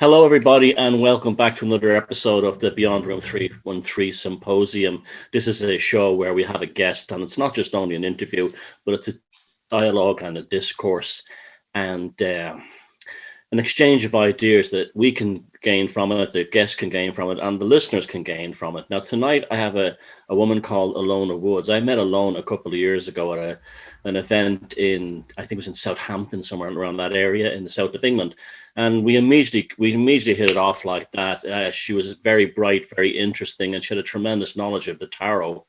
Hello, everybody, and welcome back to another episode of the Beyond Room 313 Symposium. This is a show where we have a guest, and it's not just only an interview, but it's a dialogue and a discourse and an exchange of ideas that we can gain from it, the guests can gain from it, and the listeners can gain from it. Now, tonight I have a woman called Elona Woods. I met Elona a couple of years ago at an event I think it was in Southampton, somewhere around that area in the south of England. And we immediately hit it off like that. She was very bright, very interesting, and she had a tremendous knowledge of the tarot.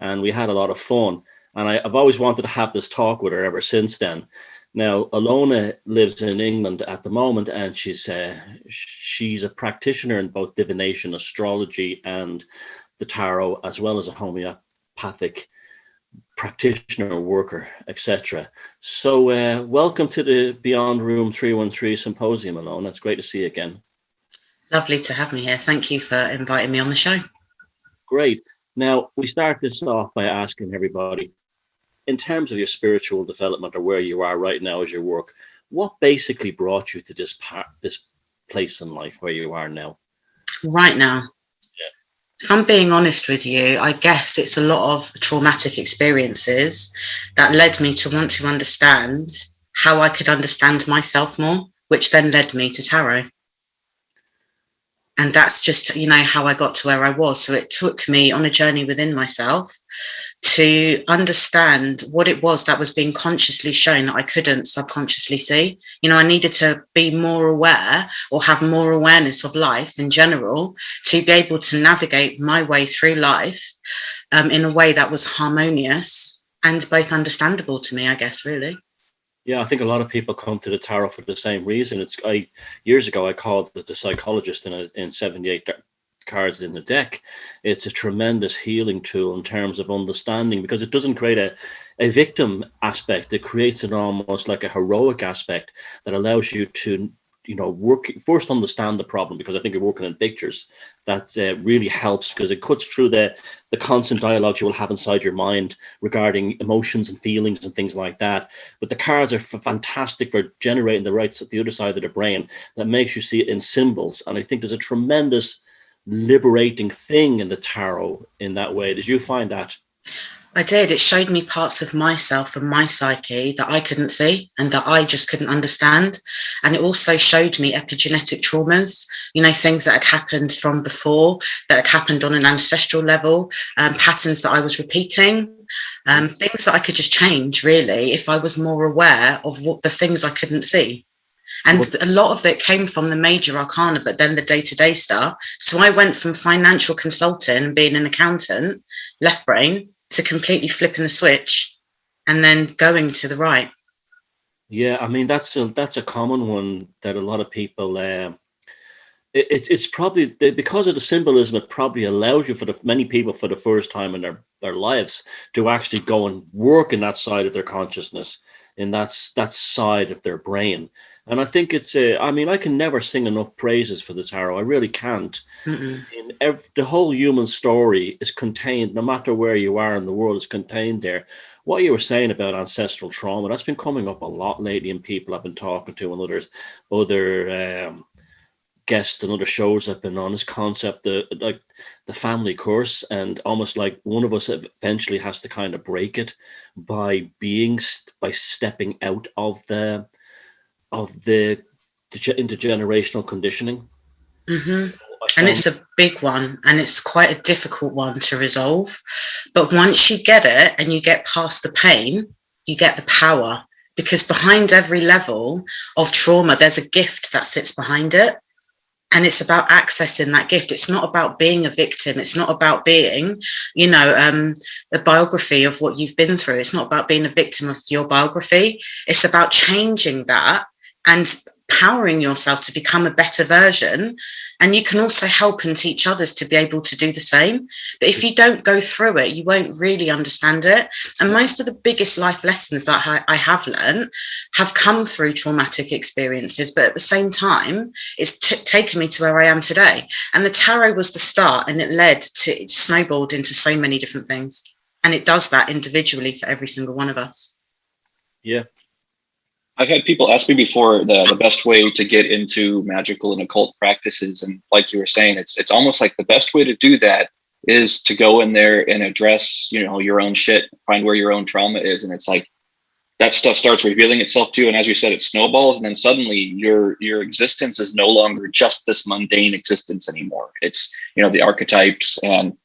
And we had a lot of fun. And I've always wanted to have this talk with her ever since then. Now, Elona lives in England at the moment, and she's a practitioner in both divination, astrology, and the tarot, as well as a homeopathic practitioner, worker, etc. So welcome to the Beyond Room 313 Symposium, Elona. It's great to see you again. Lovely to have me here. Thank you for inviting me on the show. Great. Now, we start this off by asking everybody, in terms of your spiritual development or where you are right now as your work, what basically brought you to this place in life where you are now? Right now, if I'm being honest with you, I guess it's a lot of traumatic experiences that led me to want to understand how I could understand myself more, which then led me to tarot. And that's just, how I got to where I was. So it took me on a journey within myself to understand what it was that was being consciously shown that I couldn't subconsciously see. I needed to be more aware or have more awareness of life in general to be able to navigate my way through life in a way that was harmonious and both understandable to me, I guess, really. Yeah, I think a lot of people come to the tarot for the same reason. Years ago, I called the psychologist in 78 cards in the deck. It's a tremendous healing tool in terms of understanding, because it doesn't create a victim aspect. It creates an almost like a heroic aspect that allows you to first understand the problem, because I think you're working in pictures. That really helps, because it cuts through the constant dialogues you will have inside your mind regarding emotions and feelings and things like that. But the cards are fantastic for generating the other side of the brain that makes you see it in symbols. And I think there's a tremendous liberating thing in the tarot in that way. Did you find that? I did. It showed me parts of myself and my psyche that I couldn't see and that I just couldn't understand. And it also showed me epigenetic traumas, things that had happened from before, that had happened on an ancestral level, patterns that I was repeating, things that I could just change, really, if I was more aware of what the things I couldn't see. And a lot of it came from the major arcana, but then the day-to-day stuff. So I went from financial consulting, being an accountant, left brain, to completely flipping the switch and then going to the right. Yeah, I mean, that's a common one that a lot of people it's probably because of the symbolism. It probably allows you, for many people, for the first time in their lives, to actually go and work in that side of their consciousness, in that side of their brain. And I think I can never sing enough praises for the tarot. I really can't. The whole human story is contained, no matter where you are in the world, is contained there. What you were saying about ancestral trauma, that's been coming up a lot lately in people I've been talking to, and other guests and other shows I've been on, this concept, the family curse, and almost like one of us eventually has to kind of break it by stepping out of the intergenerational conditioning. And it's a big one, and it's quite a difficult one to resolve. But once you get it and you get past the pain, you get the power, because behind every level of trauma, there's a gift that sits behind it. And it's about accessing that gift. It's not about being a victim. It's not about being, a biography of what you've been through. It's not about being a victim of your biography. It's about changing that and powering yourself to become a better version. And you can also help and teach others to be able to do the same. But if you don't go through it, you won't really understand it. And most of the biggest life lessons that I have learned have come through traumatic experiences. But at the same time, it's taken me to where I am today. And the tarot was the start, and it snowballed into so many different things. And it does that individually for every single one of us. Yeah. I've had people ask me before the best way to get into magical and occult practices. And like you were saying, it's almost like the best way to do that is to go in there and address, you know, your own shit, find where your own trauma is. And it's like that stuff starts revealing itself to you. And as you said, it snowballs. And then suddenly your existence is no longer just this mundane existence anymore. It's, you know, the archetypes and,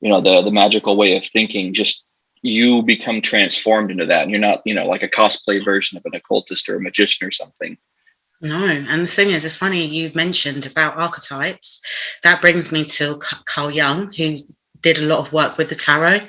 you know, the magical way of thinking, just you become transformed into that. And you're not, you know, like a cosplay version of an occultist or a magician or something. No, and the thing is, it's funny you mentioned about archetypes. That brings me to Carl Jung, who did a lot of work with the tarot,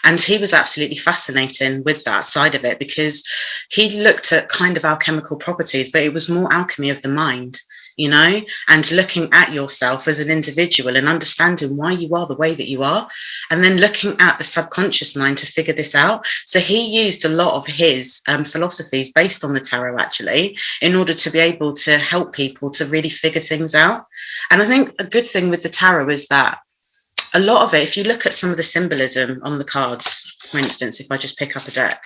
and he was absolutely fascinating with that side of it, because he looked at kind of alchemical properties, but it was more alchemy of the mind, you know, and looking at yourself as an individual and understanding why you are the way that you are, and then looking at the subconscious mind to figure this out. So he used a lot of his philosophies based on the tarot, actually, in order to be able to help people to really figure things out. And I think a good thing with the tarot is that a lot of it, if you look at some of the symbolism on the cards, for instance, if I just pick up a deck,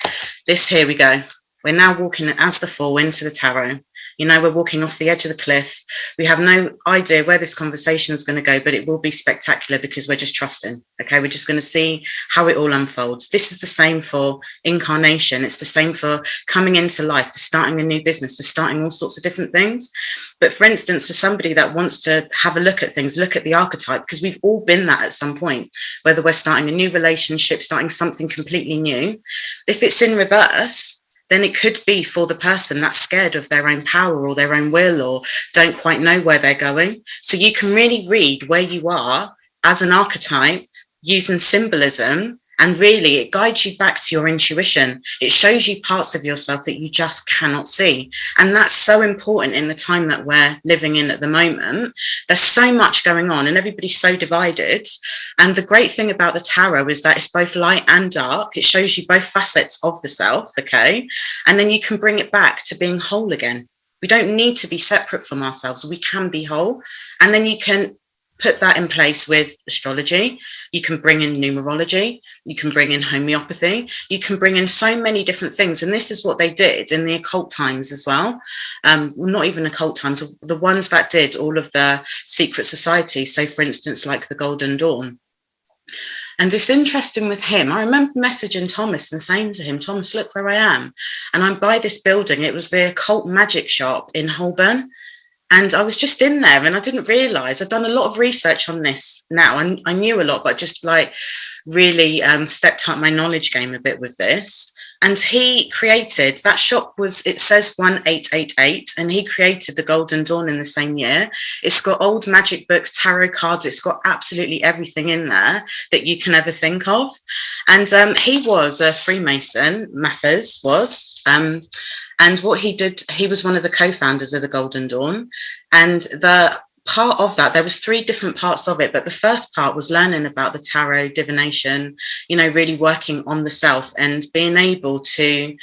this, here we go. We're now walking as the Fool into the tarot. You know, we're walking off the edge of the cliff. We have no idea where this conversation is going to go, but it will be spectacular because we're just trusting. Okay, we're just going to see how it all unfolds. This is the same for incarnation. It's the same for coming into life, for starting a new business, for starting all sorts of different things. But for instance, for somebody that wants to have a look at things, look at the archetype, because we've all been that at some point, whether we're starting a new relationship, starting something completely new. If it's in reverse, then it could be for the person that's scared of their own power or their own will, or don't quite know where they're going. So you can really read where you are as an archetype using symbolism, and really it guides you back to your intuition. It shows you parts of yourself that you just cannot see. And that's so important in the time that we're living in at the moment. There's so much going on and everybody's so divided. And the great thing about the tarot is that it's both light and dark. It shows you both facets of the self, okay? And then you can bring it back to being whole again. We don't need to be separate from ourselves. We can be whole. And then you can put that in place with astrology. You can bring in numerology. You can bring in homeopathy. You can bring in so many different things. And this is what they did in the occult times as well. Not even occult times, the ones that did all of the secret societies. So for instance, like the Golden Dawn. And it's interesting with him. I remember messaging Thomas and saying to him, Thomas, look where I am. And I'm by this building. It was the occult magic shop in Holborn. And I was just in there and I didn't realise. I've done a lot of research on this now. And I knew a lot, but just like really stepped up my knowledge game a bit with this. And he created, that shop was, it says 1888, and he created the Golden Dawn in the same year. It's got old magic books, tarot cards. It's got absolutely everything in there that you can ever think of. And he was a Freemason, Mathers was. And what he did, he was one of the co-founders of the Golden Dawn. And the part of that, there was 3 different parts of it, but the first part was learning about the tarot, divination, you know, really working on the self and being able to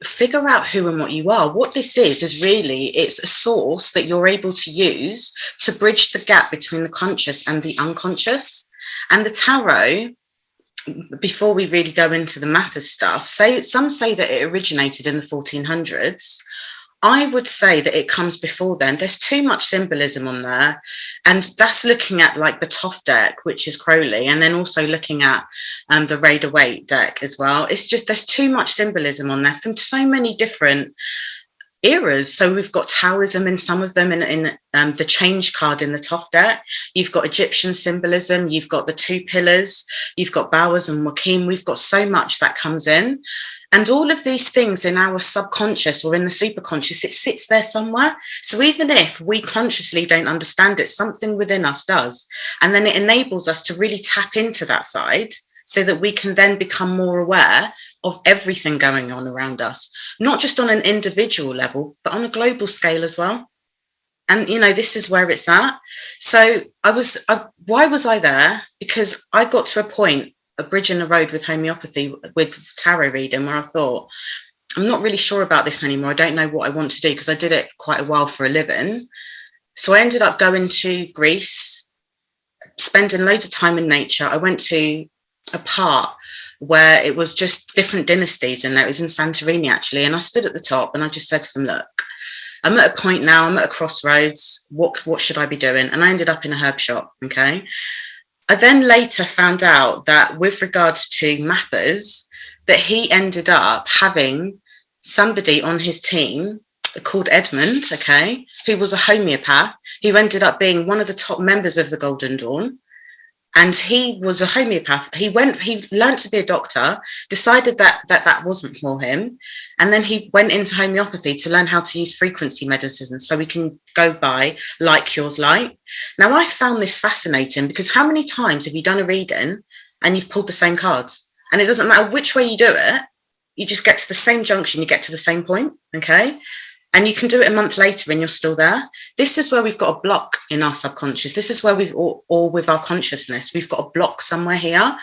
figure out who and what you are. What this is really, it's a source that you're able to use to bridge the gap between the conscious and the unconscious. And the tarot, before we really go into the Mathers stuff, some say that it originated in the 1400s. I would say that it comes before then. There's too much symbolism on there. And that's looking at like the Toff deck, which is Crowley, and then also looking at the Rider-Waite deck as well. It's just, there's too much symbolism on there from so many different eras. So we've got Taoism in some of them, in the change card in the Toff deck. You've got Egyptian symbolism. You've got the 2 pillars. You've got Bowers and Joachim. We've got so much that comes in. And all of these things in our subconscious or in the superconscious, it sits there somewhere. So even if we consciously don't understand it, something within us does. And then it enables us to really tap into that side so that we can then become more aware of everything going on around us, not just on an individual level, but on a global scale as well. And, you know, this is where it's at. So why was I there? Because I got to a point, a bridge in the road with homeopathy, with tarot reading, where I thought, I'm not really sure about this anymore. I don't know what I want to do, because I did it quite a while for a living. So I ended up going to Greece, spending loads of time in nature. I went to a part where it was just different dynasties, and it was in Santorini actually. And I stood at the top and I just said to them, look, I'm at a point now, I'm at a crossroads. What should I be doing? And I ended up in a herb shop. Okay. I then later found out that with regards to Mathers, that he ended up having somebody on his team called Edmund, okay, who was a homeopath, who ended up being one of the top members of the Golden Dawn. And he was a homeopath. He learned to be a doctor, decided that wasn't for him. And then he went into homeopathy to learn how to use frequency medicine so we can go by like cures like. Now, I found this fascinating because how many times have you done a reading and you've pulled the same cards? And it doesn't matter which way you do it, you just get to the same junction, you get to the same point, okay? And you can do it a month later and you're still there. This is where we've got a block in our subconscious. This is where or with our consciousness, we've got a block somewhere here.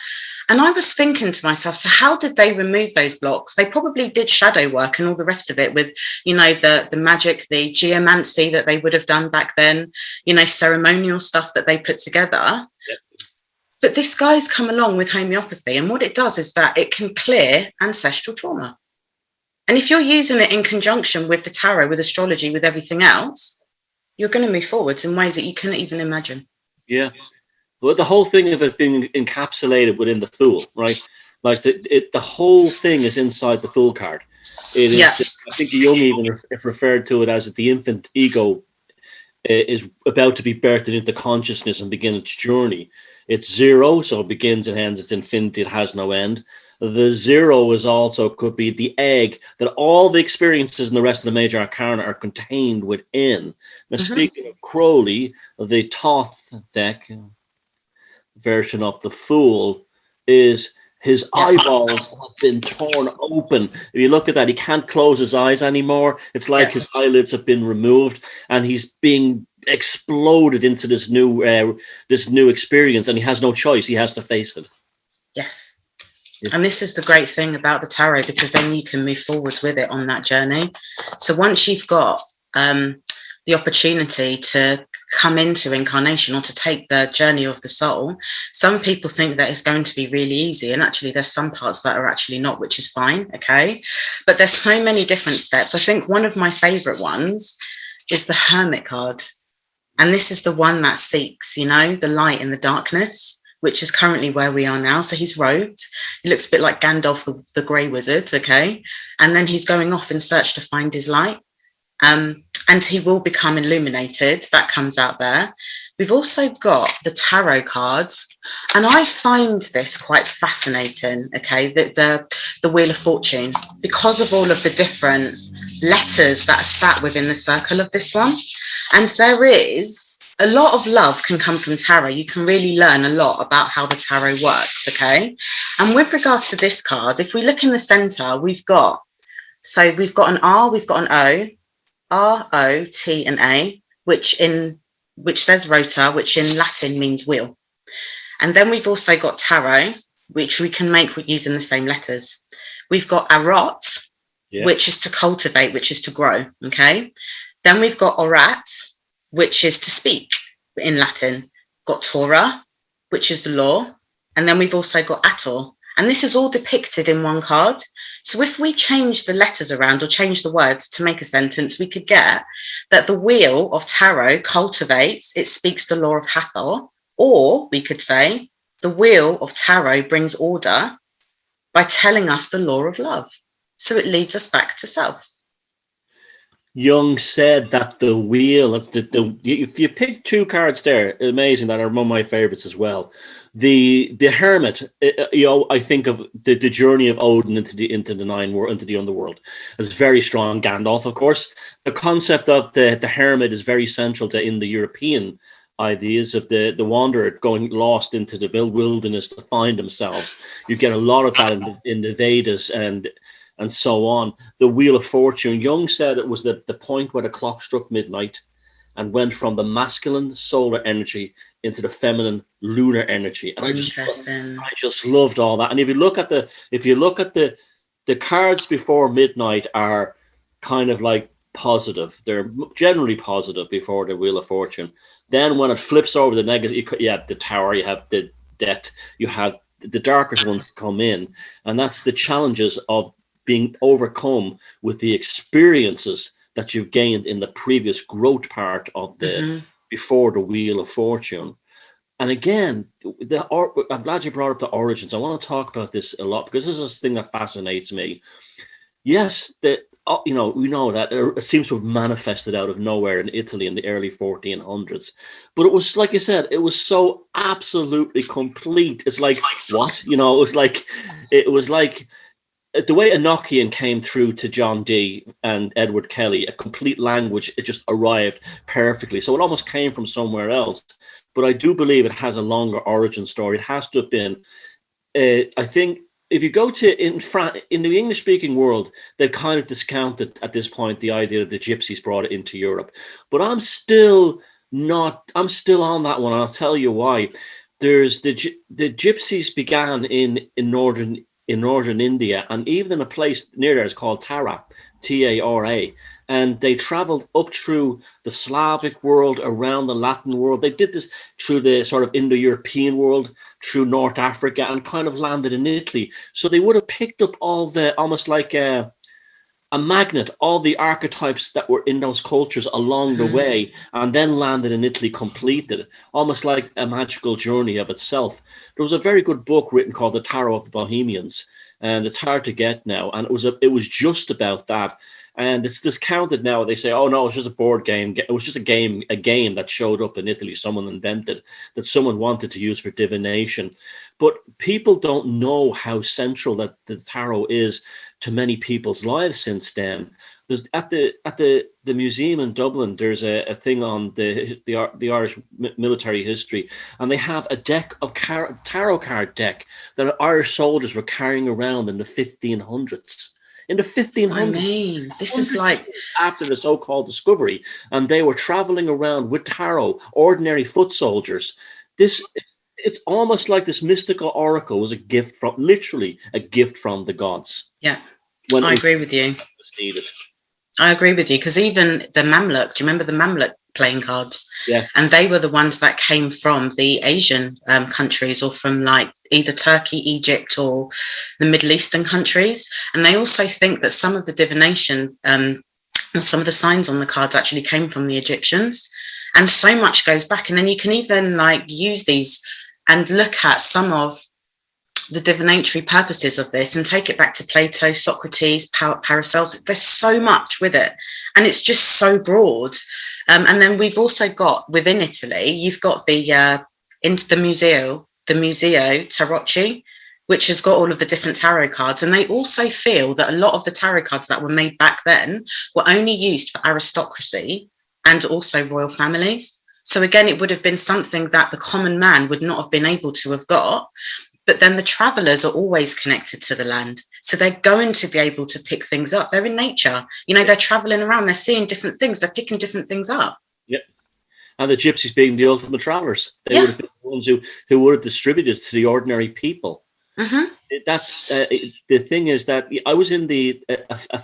And I was thinking to myself, so how did they remove those blocks? They probably did shadow work and all the rest of it with, you know, the magic, the geomancy that they would have done back then, you know, ceremonial stuff that they put together. Yep. But this guy's come along with homeopathy. And what it does is that it can clear ancestral trauma. And if you're using it in conjunction with the tarot, with astrology, with everything else, you're going to move forwards in ways that you couldn't even imagine. Yeah. Well, the whole thing of it being encapsulated within the Fool, right? Like the whole thing is inside the Fool card. It is. Yeah. I think Jung even referred to it as the infant ego is about to be birthed into consciousness and begin its journey. It's zero, so it begins and ends. It's infinity. It has no end. The zero is also could be the egg that all the experiences in the rest of the major arcana are contained within. Now, speaking of Crowley, the Thoth deck version of the Fool is his eyeballs have been torn open. If you look at that, he can't close his eyes anymore. It's like his eyelids have been removed, and he's being exploded into this new experience, and he has no choice. He has to face it. Yes. And this is the great thing about the tarot, because then you can move forwards with it on that journey. So once you've got the opportunity to come into incarnation or to take the journey of the soul, some people think that it's going to be really easy. And actually, there's some parts that are actually not, which is fine. Okay. But there's so many different steps. I think one of my favorite ones is the Hermit card. And this is the one that seeks, you know, the light in the darkness, which is currently where we are now. So he's robed. He looks a bit like Gandalf, the Grey Wizard, okay? And then he's going off in search to find his light. And he will become illuminated. That comes out there. We've also got the tarot cards. And I find this quite fascinating, okay? The Wheel of Fortune, because of all of the different letters that are sat within the circle of this one. And there is a lot of love can come from tarot. You can really learn a lot about how the tarot works, okay? And with regards to this card, if we look in the center, we've got an R, we've got an O, R, O, T, and A, which says rota, which in Latin means wheel. And then we've also got tarot, which we can make using the same letters. We've got arot, which is to cultivate, which is to grow, okay? Then we've got orat, which is to speak in Latin. Got Torah, which is the law. And then we've also got Ator. And this is all depicted in one card. So if we change the letters around or change the words to make a sentence, we could get that the wheel of tarot cultivates, it speaks the law of Hathor. Or we could say the wheel of tarot brings order by telling us the law of love. So it leads us back to self. Jung said that the wheel, if you pick two cards there, amazing, that are among my favorites as well. The Hermit, I think of the journey of Odin into the nine world, into the underworld, as very strong. Gandalf, of course. The concept of the Hermit is very central to Indo-European ideas of the wanderer going lost into the wilderness to find themselves. You get a lot of that in the Vedas and so on. The Wheel of Fortune, Jung said it was the point where the clock struck midnight and went from the masculine solar energy into the feminine lunar energy. And I just loved all that. And if you look at the cards before midnight are kind of like positive. They're generally positive before the Wheel of Fortune. Then when it flips over the negative, you have the Tower, you have the Death, you have the darker ones come in, and that's the challenges of being overcome with the experiences that you've gained in the previous growth part of the before the Wheel of Fortune. And again, I'm glad you brought up the origins. I want to talk about this a lot because this is a thing that fascinates me. Yes, we know that it seems to have manifested out of nowhere in Italy in the early 1400s, but it was, like you said, it was so absolutely complete. It's like, what? It was like the way Enochian came through to John Dee and Edward Kelly, a complete language, it just arrived perfectly. So it almost came from somewhere else. But I do believe it has a longer origin story. It has to have been, I think, if you go to in the English-speaking world, they've kind of discounted at this point the idea that the gypsies brought it into Europe. But I'm still on that one, and I'll tell you why. There's the gypsies began in northern India, and even in a place near there is called Tara, Tara, and they traveled up through the Slavic world, around the Latin world. They did this through the sort of Indo-European world, through North Africa, and kind of landed in Italy. So they would have picked up all the, almost like a magnet, all the archetypes that were in those cultures along the way, and then landed in Italy completed, almost like a magical journey of itself. There was a very good book written called The Tarot of the Bohemians, and it's hard to get now. And it was just about that. And it's discounted now. They say, oh no, it's just a board game. It was just a game that showed up in Italy, someone invented, that someone wanted to use for divination. But people don't know how central that the tarot is to many people's lives since then. There's at the museum in Dublin, there's a thing on the Irish military history, and they have a deck of tarot card deck that Irish soldiers were carrying around in the 1500s. In the 1500s, I mean, this is like after the so-called discovery, and they were traveling around with tarot, ordinary foot soldiers. It's almost like this mystical oracle was literally a gift from the gods. Yeah, I agree with you. Was needed. I agree with you, because even the Mamluk, do you remember the Mamluk playing cards? Yeah. And they were the ones that came from the Asian countries, or from like either Turkey, Egypt, or the Middle Eastern countries. And they also think that some of the divination, or some of the signs on the cards actually came from the Egyptians. And so much goes back. And then you can even like use these and look at some of the divinatory purposes of this and take it back to Plato, Socrates, Paracelsus. There's so much with it, and it's just so broad. And then we've also got within Italy, you've got the Museo Tarocchi, which has got all of the different tarot cards. And they also feel that a lot of the tarot cards that were made back then were only used for aristocracy and also royal families. So again, it would have been something that the common man would not have been able to have got. But then the travelers are always connected to the land. So they're going to be able to pick things up. They're in nature. They're traveling around. They're seeing different things. They're picking different things up. Yep. And the gypsies being the ultimate travelers. They would have been the ones who would have distributed to the ordinary people. Mm-hmm. That's the thing is that I was in a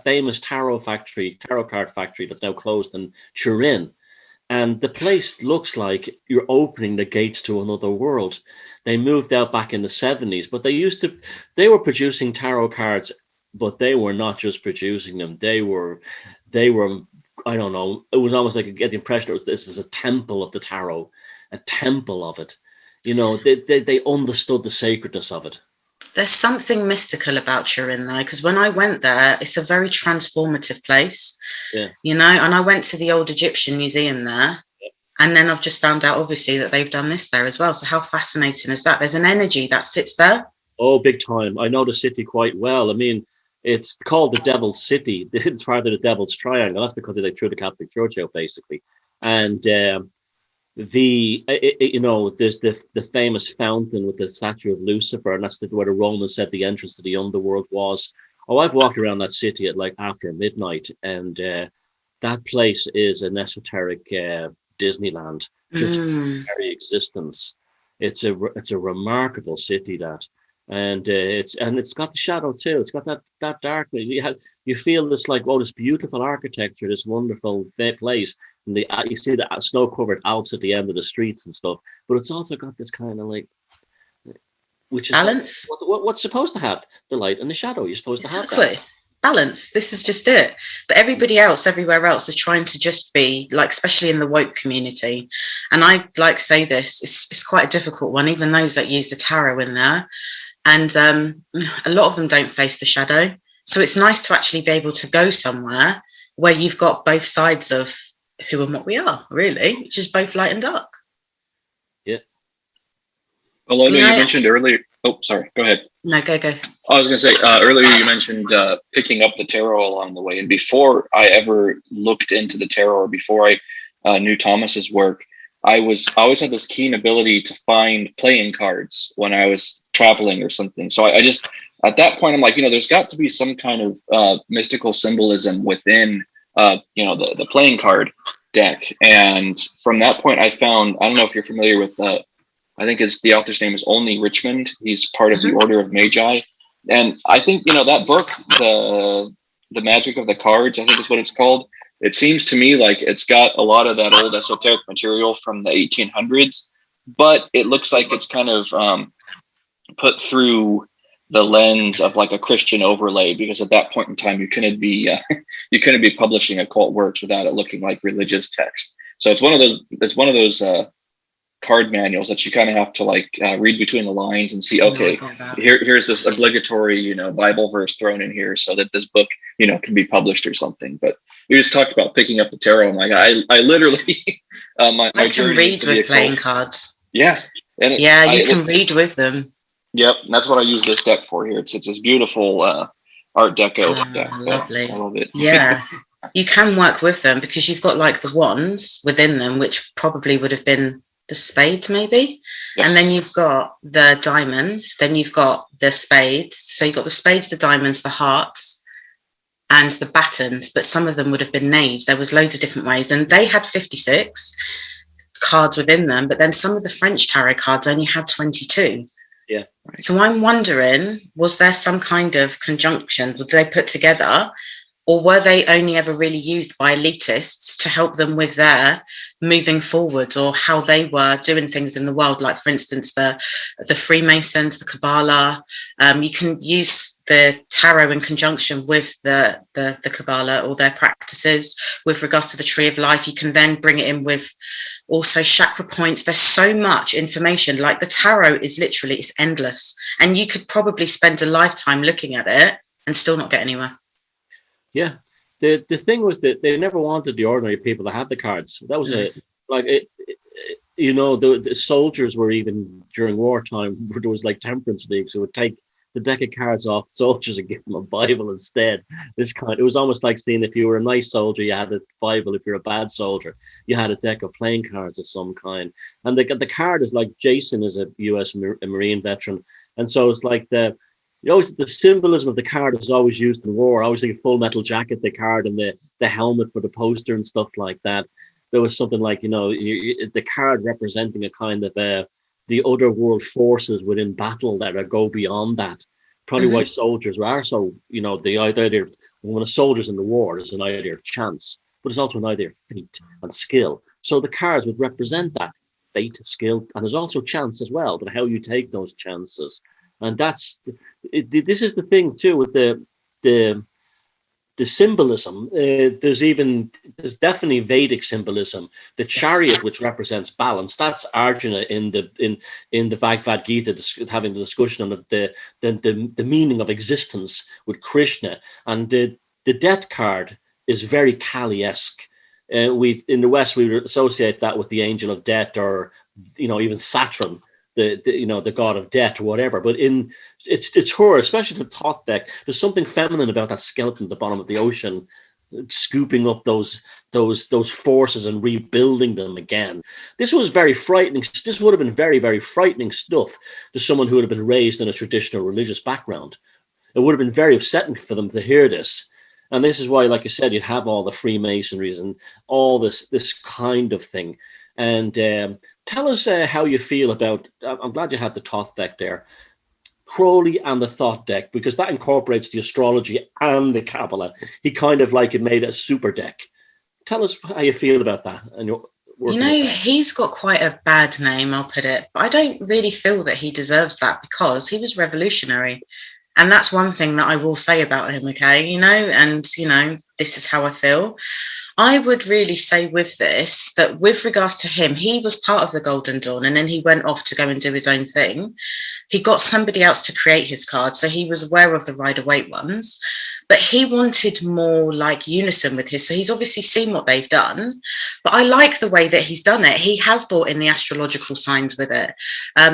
famous tarot card factory that's now closed in Turin. And the place looks like you're opening the gates to another world. They moved out back in the 70s, but they were producing tarot cards, but they were not just producing them. They were, I don't know, it was almost like I get the impression this is a temple of the tarot, a temple of it. They understood the sacredness of it. There's something mystical about Turin, though, because when I went there, it's a very transformative place. Yeah. And I went to the old Egyptian museum there, and then I've just found out, obviously, that they've done this there as well. So how fascinating is that? There's an energy that sits there. Oh, big time. I know the city quite well. I mean, it's called the Devil's City. It's part of the Devil's Triangle. That's because they threw the Catholic Church out, basically. And there's the famous fountain with the statue of Lucifer, and that's where the Romans said the entrance to the underworld was. Oh, I've walked around that city at like after midnight, and that place is an esoteric Disneyland, just very existence. It's a remarkable city, and it's got the shadow too. It's got that darkness. You feel this like, this beautiful architecture, this wonderful place. And you see the snow-covered Alps at the end of the streets and stuff, but it's also got this kind of like which is balance. What's supposed to have the light and the shadow. You're supposed to have that. Balance. This is just it. But everybody else, everywhere else, is trying to just be like, especially in the woke community. And I like say this, it's quite a difficult one, even those that use the tarot in there. And a lot of them don't face the shadow. So it's nice to actually be able to go somewhere where you've got both sides of who and what we are, really, which is both light and dark. Yeah. Elona, you mentioned earlier. Oh, sorry. Go ahead. No, go. I was going to say earlier you mentioned picking up the tarot along the way, and before I ever looked into the tarot, or before I knew Thomas's work, I always had this keen ability to find playing cards when I was traveling or something. So I just at that point I'm like, there's got to be some kind of mystical symbolism within the playing card deck, and from that point I found, I don't know if you're familiar with I think the author's name is Olney Richmond. He's part of the Order of Magi. And I think, that book, the Magic of the Cards, I think is what it's called. It seems to me like it's got a lot of that old esoteric material from the 1800s, but it looks like it's kind of put through the lens of like a Christian overlay, because at that point in time, you couldn't be publishing occult works without it looking like religious text. So it's one of those card manuals that you kind of have to like read between the lines and see, okay, here's this obligatory Bible verse thrown in here so that this book can be published or something. But you just talked about picking up the tarot. I'm like, I literally I can read with playing cards. Yeah. And you can read with them. Yep, that's what I use this deck for here. It's this beautiful Art Deco deck. Lovely. I love it. Yeah. You can work with them because you've got like the wands within them, which probably would have been the spades maybe. Yes. And then you've got the diamonds, then you've got the spades. So you've got the spades, the diamonds, the hearts, and the battens, but some of them would have been knaves. There was loads of different ways, and they had 56 cards within them, but then some of the French tarot cards only had 22. Yeah. Right. So I'm wondering, was there some kind of conjunction? Were they put together? Or were they only ever really used by elitists to help them with their moving forwards, or how they were doing things in the world? Like, for instance, the Freemasons, the Kabbalah. You can use the tarot in conjunction with the Kabbalah or their practices with regards to the Tree of Life. You can then bring it in with also chakra points. There's so much information. Like, the tarot is literally, it's endless. And you could probably spend a lifetime looking at it and still not get anywhere. Yeah, the thing was that they never wanted the ordinary people to have the cards. That was the soldiers were, even during wartime, there was like temperance leagues who would take the deck of cards off soldiers and give them a Bible instead. It was almost like seeing, if you were a nice soldier, you had a Bible. If you're a bad soldier, you had a deck of playing cards of some kind. And the card is like, Jason is a U.S. Marine veteran, and so it's like the symbolism of the card is always used in war. I always think Full Metal Jacket, the card, and the helmet for the poster and stuff like that. There was something like, the card representing a kind of the other world forces within battle that go beyond that. Probably why soldiers are so, the idea when a soldier's in the war, there's an idea of chance, but there's also an idea of fate and skill. So the cards would represent that fate, skill, and there's also chance as well, but how you take those chances. And this is the thing too with the symbolism. There's definitely Vedic symbolism. The chariot, which represents balance, that's Arjuna in the Bhagavad Gita, having the discussion on the meaning of existence with Krishna. And the death card is very Kali-esque. We in the West we associate that with the angel of death, or even Saturn, the god of death or whatever. But it's her, especially the Thoth deck. There's something feminine about that skeleton at the bottom of the ocean, scooping up those forces and rebuilding them again. This was very frightening. This would have been very, very frightening stuff to someone who would have been raised in a traditional religious background. It would have been very upsetting for them to hear this. And this is why, like I said, you'd have all the Freemasonries and all this kind of thing. And tell us how you feel about, I'm glad you had the Thoth deck there, Crowley and the Thoth deck, because that incorporates the astrology and the Kabbalah. He kind of like it made a super deck. Tell us how you feel about that and You know, he's got quite a bad name, I'll put it, but I don't really feel that he deserves that because he was revolutionary. And that's one thing that I will say about him, okay? You know, and, you know, this is how I feel. I would really say with this that with regards to him, he was part of the Golden Dawn and then he went off to go and do his own thing. He got somebody else to create his card, so he was aware of the Rider-Waite ones, but he wanted more like unison with his. So he's obviously seen what they've done, but I like the way that he's done it. He has brought in the astrological signs with it.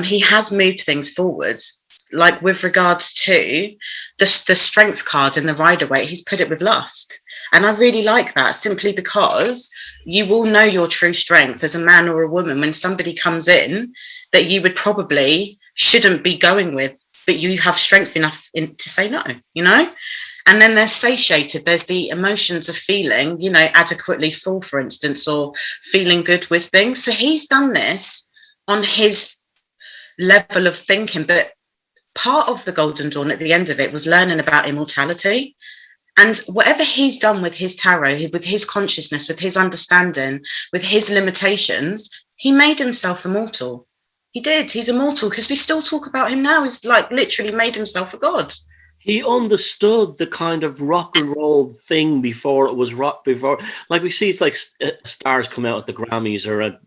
He has moved things forwards. Like with regards to the strength card in the Rider-Waite, he's put it with lust. And I really like that simply because you will know your true strength as a man or a woman when somebody comes in that you would probably shouldn't be going with, but you have strength enough to say no, you know? And then there's satiated. There's the emotions of feeling, you know, adequately full, for instance, or feeling good with things. So he's done this on his level of thinking, but part of the Golden Dawn at the end of it was learning about immortality. And whatever he's done with his tarot, with his consciousness, with his understanding, with his limitations, he made himself immortal. He did. He's immortal because we still talk about him now. He's like literally made himself a god. He understood the kind of rock and roll thing before it was rock. Before, like we see, it's like stars come out at the Grammys, or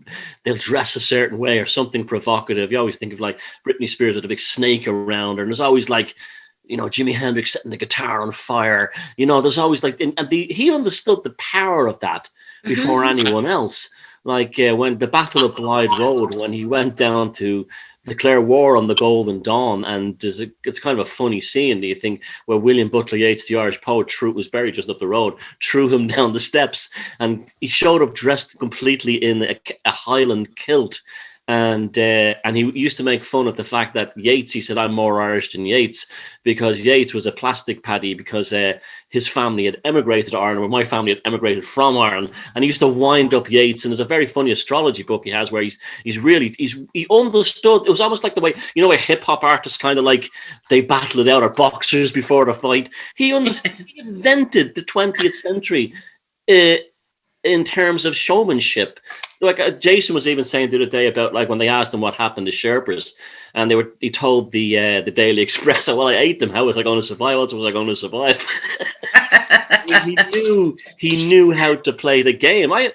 they'll dress a certain way or something provocative. You always think of like Britney Spears with a big snake around her, and there's always like, you know, Jimi Hendrix setting the guitar on fire. You know, there's always like, he understood the power of that before anyone else. Like when the Battle of Blythe Road, when he went down to declare war on the Golden Dawn, and it's kind of a funny scene, do you think, where William Butler Yeats, the Irish poet, was buried just up the road, threw him down the steps, and he showed up dressed completely in a Highland kilt. And he used to make fun of the fact that Yeats, he said, I'm more Irish than Yeats, because Yeats was a plastic paddy, because his family had emigrated to Ireland, or my family had emigrated from Ireland, and he used to wind up Yeats. And there's a very funny astrology book he has where he understood. It was almost like the way, you know, a hip hop artist kind of like they battle it out, or boxers before the fight. He invented the 20th century in terms of showmanship. Like Jason was even saying the other day about like when they asked him what happened to Sherpas, and he told the Daily Express, well, I ate them. How was I going to survive? How else was I going to survive? he knew how to play the game. I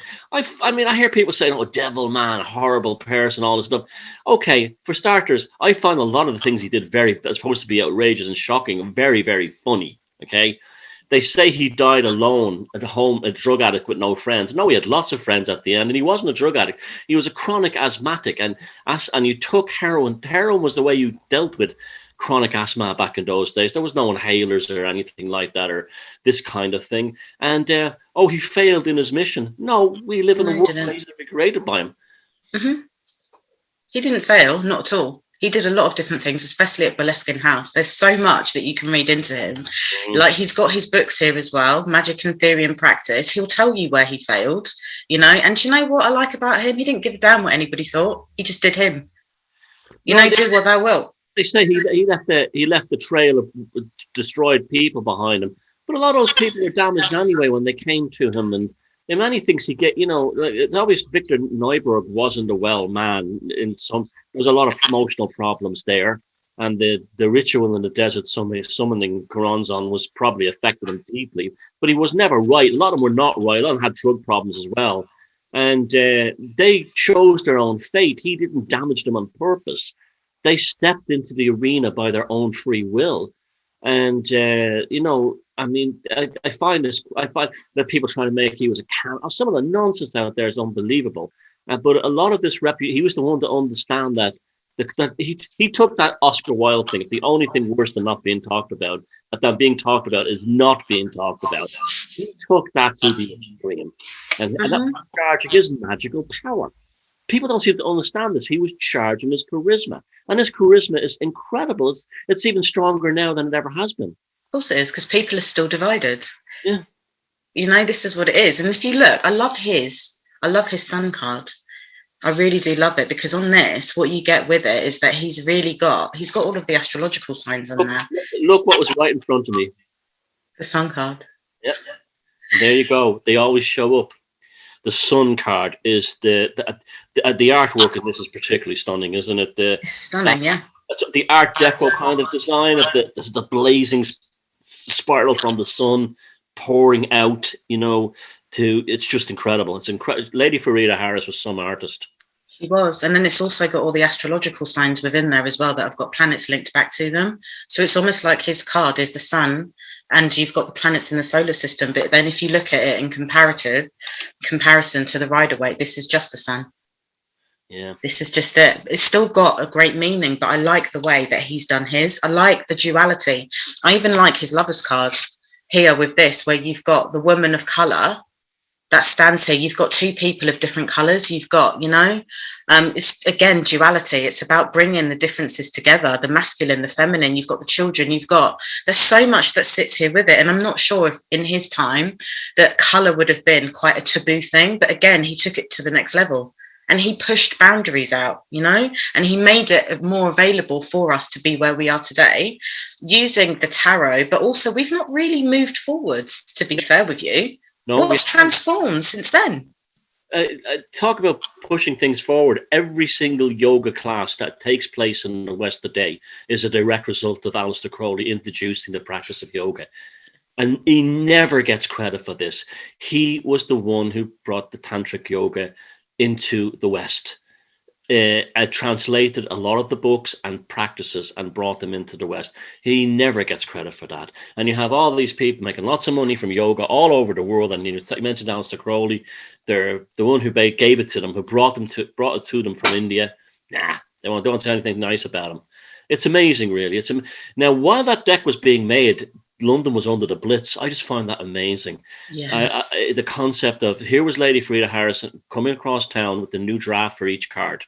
mean, I hear people saying, "Oh, devil man, horrible person," all this stuff. Okay, for starters, I find a lot of the things he did as supposed to be outrageous and shocking, very, very funny. Okay. They say he died alone at home, a drug addict with no friends. No, he had lots of friends at the end, and he wasn't a drug addict. He was a chronic asthmatic, and you took heroin. Heroin was the way you dealt with chronic asthma back in those days. There was no inhalers or anything like that, or this kind of thing. And he failed in his mission. No, we live in a workplace that we created by him. Mm-hmm. He didn't fail, not at all. He did a lot of different things, especially at Boleskine House. There's so much that you can read into him. Mm-hmm. Like, he's got his books here as well, Magic and Theory and Practice. He'll tell you where he failed, you know. And you know what I like about him? He didn't give a damn what anybody thought. He just did him. Do what thou wilt. They say he left the trail of destroyed people behind him. But a lot of those people were damaged anyway when they came to him. And in many things he get, you know, it's obvious Victor Neuburg wasn't a well man. There's a lot of emotional problems there. And the ritual in the desert summoning Choronzon was probably affected him deeply. But he was never right. A lot of them were not right. A lot of them had drug problems as well. And they chose their own fate. He didn't damage them on purpose. They stepped into the arena by their own free will. And, you know, I mean, I find that people trying to make he was a can. Some of the nonsense out there is unbelievable. But a lot of this he was the one to understand that he took that Oscar Wilde thing. The only thing worse than not being talked about, that being talked about is not being talked about. He took that to the extreme. And that charging his magical power. People don't seem to understand this. He was charging his charisma. And his charisma is incredible. It's even stronger now than it ever has been. Of course it is, because people are still divided. Yeah. You know, this is what it is. And if you look, I love his sun card. I really do love it, because on this, what you get with it is that he's got all of the astrological signs on there. Look what was right in front of me. The sun card. Yeah. And there you go. They always show up. the sun card is the artwork in this is particularly stunning, isn't it? It's stunning, yeah. That's the Art Deco kind of design of the blazing spiral from the sun pouring out, it's just incredible. It's incredible. Lady Farida Harris was some artist. She was. And then it's also got all the astrological signs within there as well that have got planets linked back to them. So it's almost like his card is the sun and you've got the planets in the solar system. But then if you look at it in comparison to the Rider-Waite, this is just the sun. Yeah. This is just it. It's still got a great meaning, but I like the way that he's done his. I like the duality. I even like his lover's card here with this, where you've got the woman of color that stands here. You've got two people of different colors. You've got, it's again, duality. It's about bringing the differences together, the masculine, the feminine. You've got the children. There's so much that sits here with it. And I'm not sure if in his time that color would have been quite a taboo thing. But again, he took it to the next level. And he pushed boundaries out, and he made it more available for us to be where we are today using the tarot. But also, we've not really moved forwards, to be fair with you. No, what's transformed since then? Talk about pushing things forward. Every single yoga class that takes place in the West today is a direct result of Aleister Crowley introducing the practice of yoga. And he never gets credit for this. He was the one who brought the tantric yoga into the West, translated a lot of the books and practices and brought them into the West. He never gets credit for that. And you have all these people making lots of money from yoga all over the world. And you mentioned Aleister Crowley, they're the one who gave it to them, who brought it to them from India. Nah, they don't say anything nice about him. It's amazing, really. Now, while that deck was being made, London was under the Blitz. I just find that amazing. Yes. The concept of here was Lady Farida Harrison coming across town with the new draft for each card.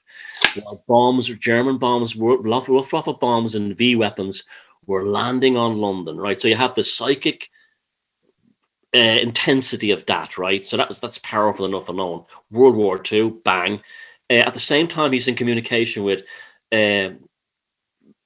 German bombs, Luftwaffe bombs and V weapons were landing on London, right? So you have the psychic intensity of that, right? So that's powerful enough alone. World War II, bang. At the same time, he's in communication with L.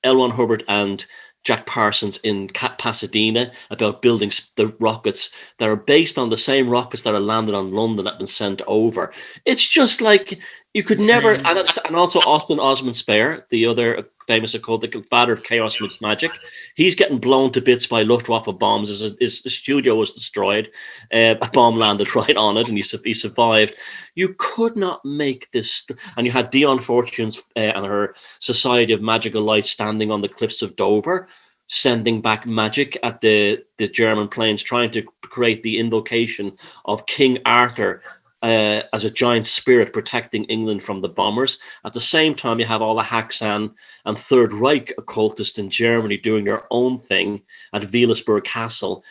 Ron Hubbard and Jack Parsons in Pasadena about building the rockets that are based on the same rockets that are landed on London that have been sent over. It's just like you could never, and also Austin Osman Spare, the other famous occultic father of chaos magic, he's getting blown to bits by Luftwaffe bombs. His studio was destroyed. A bomb landed right on it, and he survived. You could not make this. And you had Dion Fortunes and her Society of Magical Light standing on the cliffs of Dover, sending back magic at the German planes, trying to create the invocation of King Arthur as a giant spirit protecting England from the bombers. At the same time, you have all the Haxan and Third Reich occultists in Germany doing their own thing at Wielisburg Castle.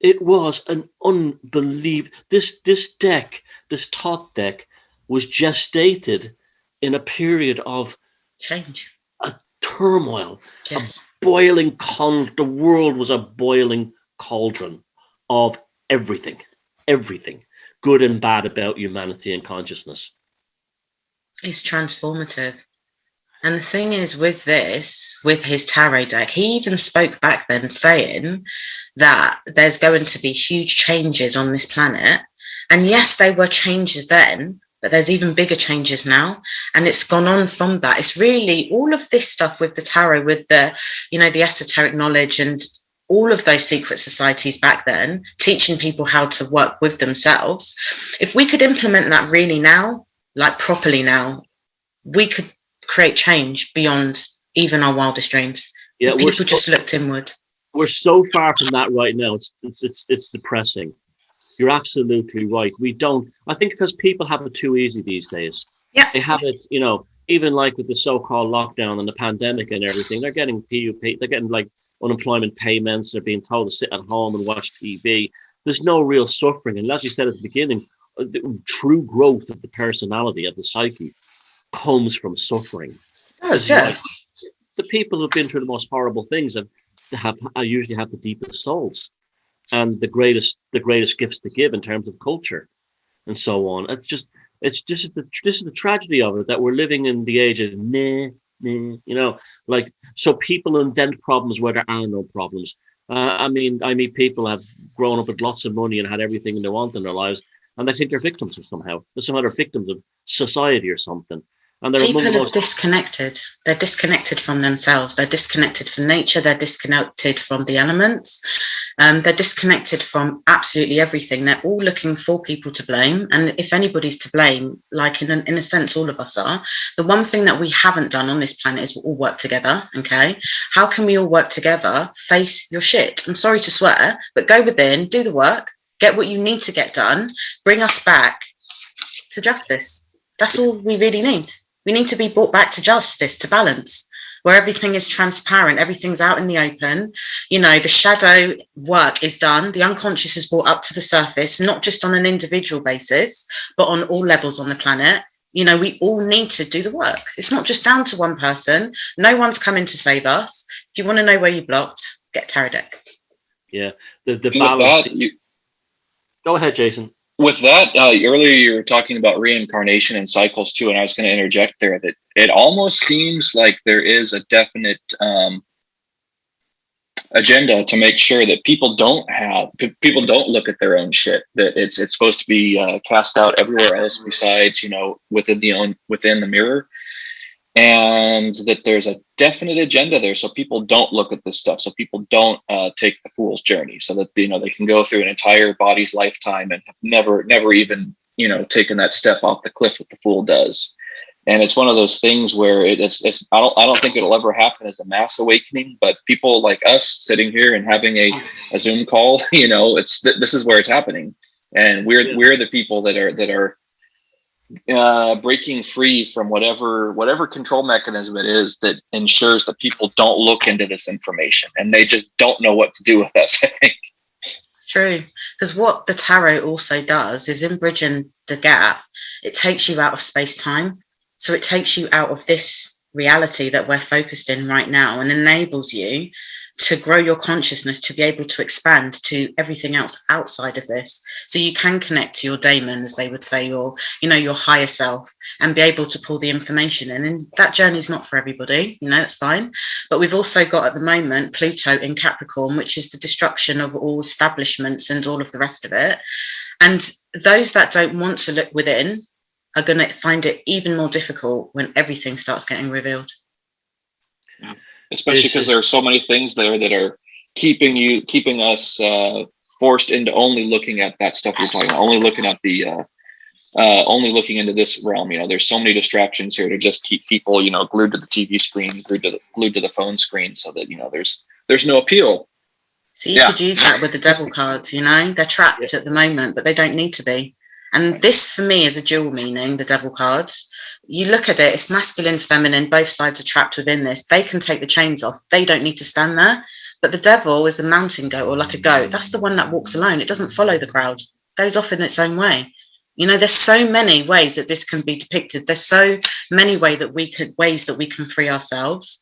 It was an unbelievable. This deck, this Thoth deck, was gestated in a period of change, a turmoil, yes. The world was a boiling cauldron of everything, good and bad about humanity and consciousness. It's transformative. And the thing is with his tarot deck, he even spoke back then saying that there's going to be huge changes on this planet. And yes, they were changes then, but there's even bigger changes now. And it's gone on from that. It's really all of this stuff with the tarot, with the, the esoteric knowledge and all of those secret societies back then, teaching people how to work with themselves. If we could implement that really now, like properly now, we could create change beyond even our wildest dreams. Yeah, people just looked inward. We're so far from that right now. It's depressing. You're absolutely right. We don't. I think because people have it too easy these days. Yeah, they have it. Even like with the so-called lockdown and the pandemic and everything, they're getting PUP. They're getting like unemployment payments. They're being told to sit at home and watch TV. There's no real suffering, and as you said at the beginning, the true growth of the personality, of the psyche, comes from suffering. Yeah. The people who've been through the most horrible things usually have the deepest souls and the greatest gifts to give in terms of culture and so on. This is the tragedy of it, that we're living in the age of so people invent problems where there are no problems. I meet people who have grown up with lots of money and had everything they want in their lives, and they think they're victims of somehow. They're somehow they're victims of society or something. And they're among People the are most disconnected. They're disconnected from themselves. They're disconnected from nature. They're disconnected from the elements. They're disconnected from absolutely everything. They're all looking for people to blame. And if anybody's to blame, like in a sense, all of us are, the one thing that we haven't done on this planet is all work together. Okay. How can we all work together? Face your shit. I'm sorry to swear, but go within, do the work, get what you need to get done, bring us back to justice. That's all we really need. We need to be brought back to justice, to balance, where everything is transparent, everything's out in the open. You know, the shadow work is done. The unconscious is brought up to the surface, not just on an individual basis, but on all levels on the planet. You know, we all need to do the work. It's not just down to one person. No one's coming to save us. If you want to know where you blocked, get tarot deck. Yeah, the balance. Go ahead, Jason. With that, earlier you were talking about reincarnation and cycles too, and I was going to interject there that it almost seems like there is a definite agenda to make sure that people don't look at their own shit. That it's supposed to be cast out everywhere else besides, you know, within the mirror, and that there's a definite agenda there, so people don't look at this stuff, so people don't take the fool's journey, so that, you know, they can go through an entire body's lifetime and have never even, you know, taken that step off the cliff that the fool does. And it's one of those things where it's I don't think it'll ever happen as a mass awakening, but people like us sitting here and having a Zoom call, you know, this is where it's happening, and we're the people that are breaking free from whatever control mechanism it is that ensures that people don't look into this information, and they just don't know what to do with us. I think. True, because what the tarot also does is, in bridging the gap, it takes you out of space-time. So it takes you out of this reality that we're focused in right now and enables you to grow your consciousness, to be able to expand to everything else outside of this. So you can connect to your daemon, as they would say, or, you know, your higher self, and be able to pull the information in. And that journey is not for everybody, you know, that's fine. But we've also got at the moment Pluto in Capricorn, which is the destruction of all establishments and all of the rest of it. And those that don't want to look within are going to find it even more difficult when everything starts getting revealed. Yeah. Especially because there are so many things there that are keeping us forced into only looking at that stuff we're talking about, only looking at only looking into this realm. You know, there's so many distractions here to just keep people, you know, glued to the TV screen, glued to the phone screen, so that, you know, there's no appeal. So you could use that with the devil cards. You know, they're trapped at the moment, but they don't need to be. And this, for me, is a dual meaning, the devil cards. You look at it, it's masculine, feminine, both sides are trapped within this. They can take the chains off. They don't need to stand there. But the devil is a mountain goat, or like a goat. That's the one that walks alone. It doesn't follow the crowd. It goes off in its own way. You know, there's so many ways that this can be depicted. There's so many ways that we can free ourselves.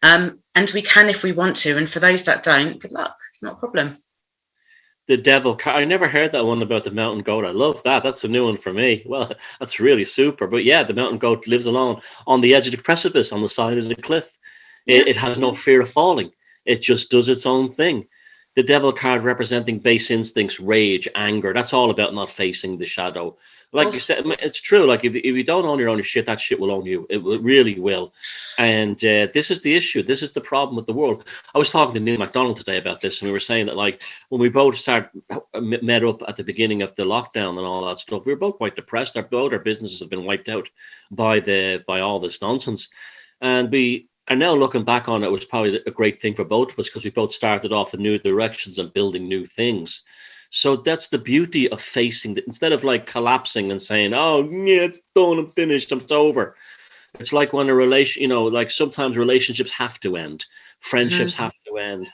And we can if we want to. And for those that don't, good luck, not a problem. The devil card. I never heard that one about the mountain goat. I love that. That's a new one for me. Well, that's really super. But yeah, the mountain goat lives alone on the edge of the precipice, on the side of the cliff. It has no fear of falling. It just does its own thing. The devil card representing base instincts, rage, anger. That's all about not facing the shadow. Like you said, it's true. Like if you don't own your own shit, that shit will own you. It really will. And this is the issue. This is the problem with the world. I was talking to Neil MacDonald today about this, and we were saying that, like, when we both met up at the beginning of the lockdown and all that stuff, we were both quite depressed. Both our businesses have been wiped out by all this nonsense, and we are now looking back on it. It was probably a great thing for both of us, because we both started off in new directions and building new things. So that's the beauty of facing it, instead of like collapsing and saying, "Oh, yeah, it's done, I'm finished, it's over." It's like when a relation, you know, like sometimes relationships have to end, friendships have to end,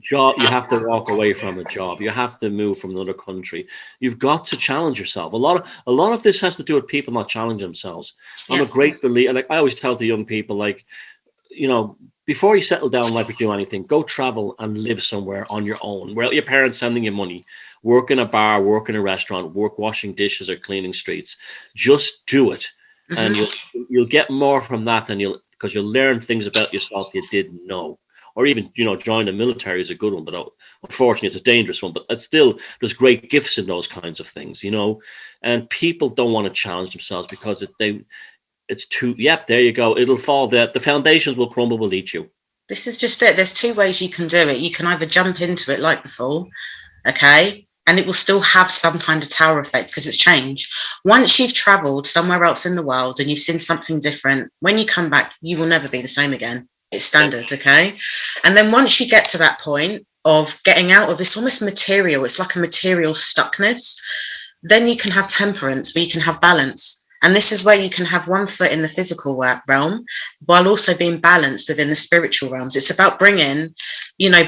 job, you have to walk away from a job, you have to move from another country. You've got to challenge yourself. A lot of this has to do with people not challenging themselves. I'm a great believer. Like I always tell the young people, like, you know, before you settle down in life or do anything, go travel and live somewhere on your own, where your parents sending you money, work in a bar, work in a restaurant, work washing dishes or cleaning streets. Just do it. And you'll get more from that than because you'll learn things about yourself you didn't know, or even, join the military is a good one, but unfortunately it's a dangerous one. But it's still, there's great gifts in those kinds of things, and people don't want to challenge themselves because it's too, there you go. It'll fall, the foundations will crumble, will eat you. This is just it. There's two ways you can do it. You can either jump into it like the Fall, okay, and it will still have some kind of tower effect because it's change. Once you've traveled somewhere else in the world and you've seen something different, when you come back, you will never be the same again. It's standard, okay? And then once you get to that point of getting out of this almost material, it's like a material stuckness, then you can have temperance, where you can have balance. And this is where you can have one foot in the physical realm while also being balanced within the spiritual realms. It's about bringing,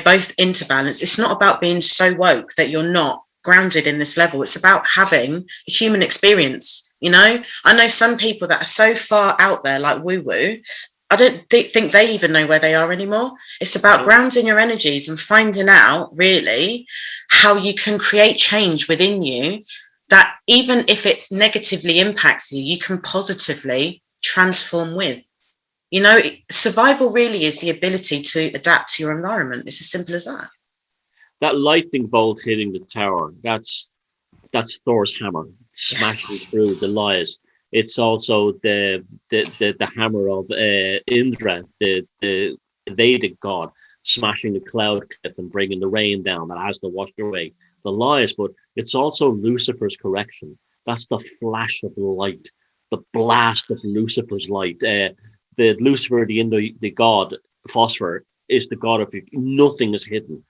both into balance. It's not about being so woke that you're not grounded in this level. It's about having a human experience. I know some people that are so far out there, like woo-woo, I don't think they even know where they are anymore. It's about grounding your energies and finding out really how you can create change within you, that even if it negatively impacts you, you can positively transform with. Survival really is the ability to adapt to your environment. It's as simple as that. That lightning bolt hitting the tower, that's Thor's hammer smashing through the lies. It's also the hammer of Indra, the Vedic god, smashing the cloud cliff and bringing the rain down that has to wash away the lies. But it's also Lucifer's correction. That's the flash of light, the blast of Lucifer's light. The Lucifer, the god, phosphor, is the god of nothing is hidden.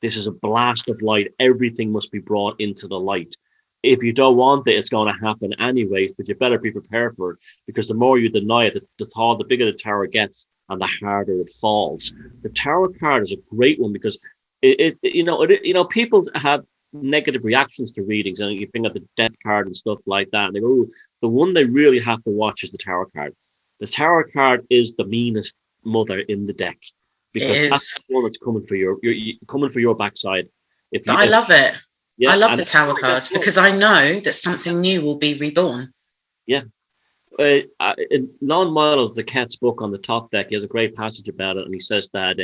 This is a blast of light. Everything must be brought into the light. If you don't want it, it's going to happen anyways, but you better be prepared for it, because the more you deny it, the bigger the tower gets and the harder it falls. The tower card is a great one because people have negative reactions to readings, and you bring up the death card and stuff like that, and they go, "Ooh," the one they really have to watch is the tower card. The tower card is the meanest mother in the deck, because that's the one that's coming for your backside. I love it. Yeah, I love the tower cards because I know that something new will be reborn. Yeah. In Lon Milo's The Cat's Book on the top deck, he has a great passage about it, and he says that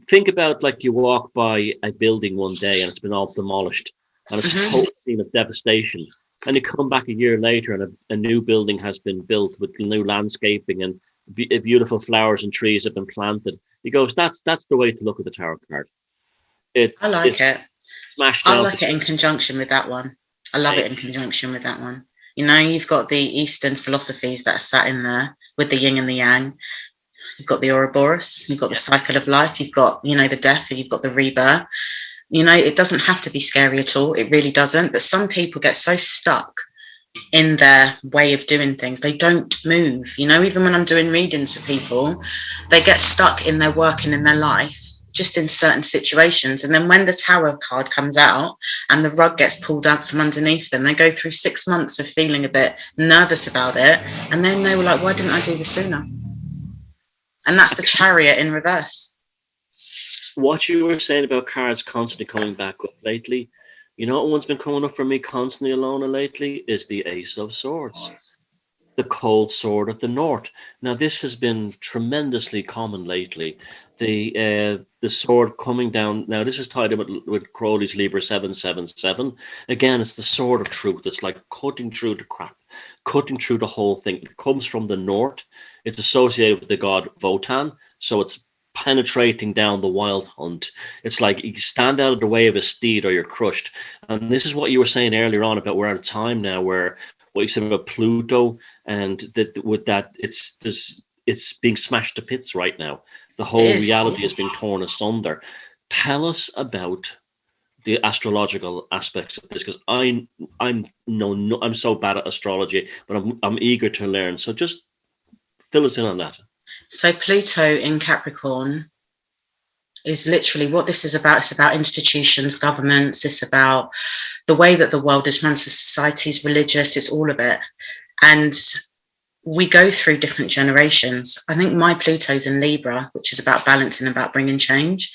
think about like you walk by a building one day and it's been all demolished and it's a whole scene of devastation, and you come back a year later and a new building has been built with new landscaping and beautiful flowers and trees have been planted. He goes, that's the way to look at the tarot card. I like it. I like it in conjunction with that one. I love it in conjunction with that one. You've got the Eastern philosophies that are sat in there with the yin and the yang. You've got the Ouroboros, you've got the cycle of life, you've got, the death, and you've got the rebirth. It doesn't have to be scary at all. It really doesn't. But some people get so stuck in their way of doing things, they don't move. Even when I'm doing readings for people, they get stuck in their work and in their life, just in certain situations. And then when the tower card comes out and the rug gets pulled out from underneath them, they go through 6 months of feeling a bit nervous about it. And then they were like, why didn't I do this sooner? And that's the Chariot in reverse. What you were saying about cards constantly coming back up lately, what one's been coming up for me constantly, Elona, lately, is the Ace of Swords. The cold sword of the north. Now, this has been tremendously common lately. The sword coming down. Now, this is tied in with Crowley's Liber 777. Again, it's the sword of truth. It's like cutting through the crap, cutting through the whole thing. It comes from the north. It's associated with the god Wotan, so it's penetrating down the wild hunt. It's like you stand out of the way of a steed or you're crushed. And this is what you were saying earlier on about we're at a time now where what you said about Pluto, and that it's being smashed to bits right now. The whole reality is being torn asunder. Tell us about the astrological aspects of this, because I'm so bad at astrology, but I'm eager to learn. So just fill us in on that. So Pluto in Capricorn is literally what this is about. It's about institutions, governments. It's about the way that the world is run, societies, religious. It's all of it. And we go through different generations. I think my Pluto's in Libra, which is about balancing, about bringing change.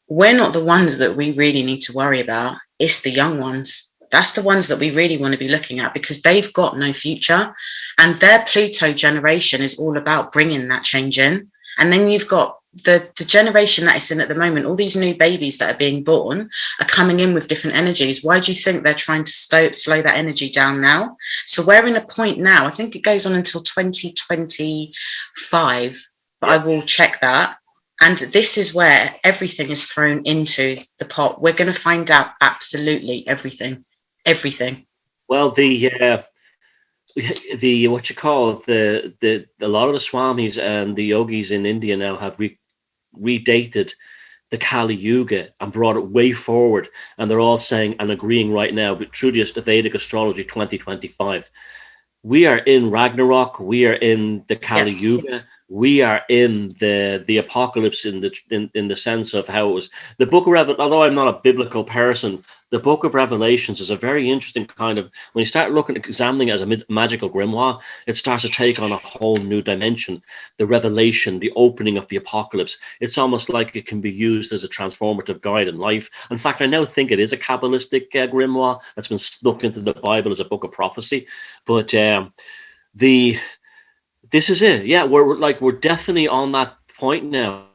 We're not the ones that we really need to worry about. It's the young ones. That's the ones that we really want to be looking at, because they've got no future. And their Pluto generation is all about bringing that change in. And then you've got the generation that it's in at the moment, all these new babies that are being born are coming in with different energies. Why do you think they're trying to slow that energy down now? So we're in a point now, I think it goes on until 2025, but I will check that. And this is where everything is thrown into the pot. We're going to find out absolutely everything. Well, the what you call the a lot of the swamis and the yogis in India now have redated the Kali Yuga and brought it way forward, and they're all saying and agreeing right now, but through the Vedic astrology 2025, we are in Ragnarok, we are in the Kali Yuga, we are in the apocalypse in the sense of how it was the book of Revelation. Although I'm not a biblical person, the book of Revelations is a very interesting kind of, when you start examining it as a magical grimoire, it starts to take on a whole new dimension. The revelation, the opening of the apocalypse, it's almost like it can be used as a transformative guide in life. In fact, I now think it is a Kabbalistic grimoire that's been snuck into the Bible as a book of prophecy. But this is it. Yeah, we're definitely on that point now.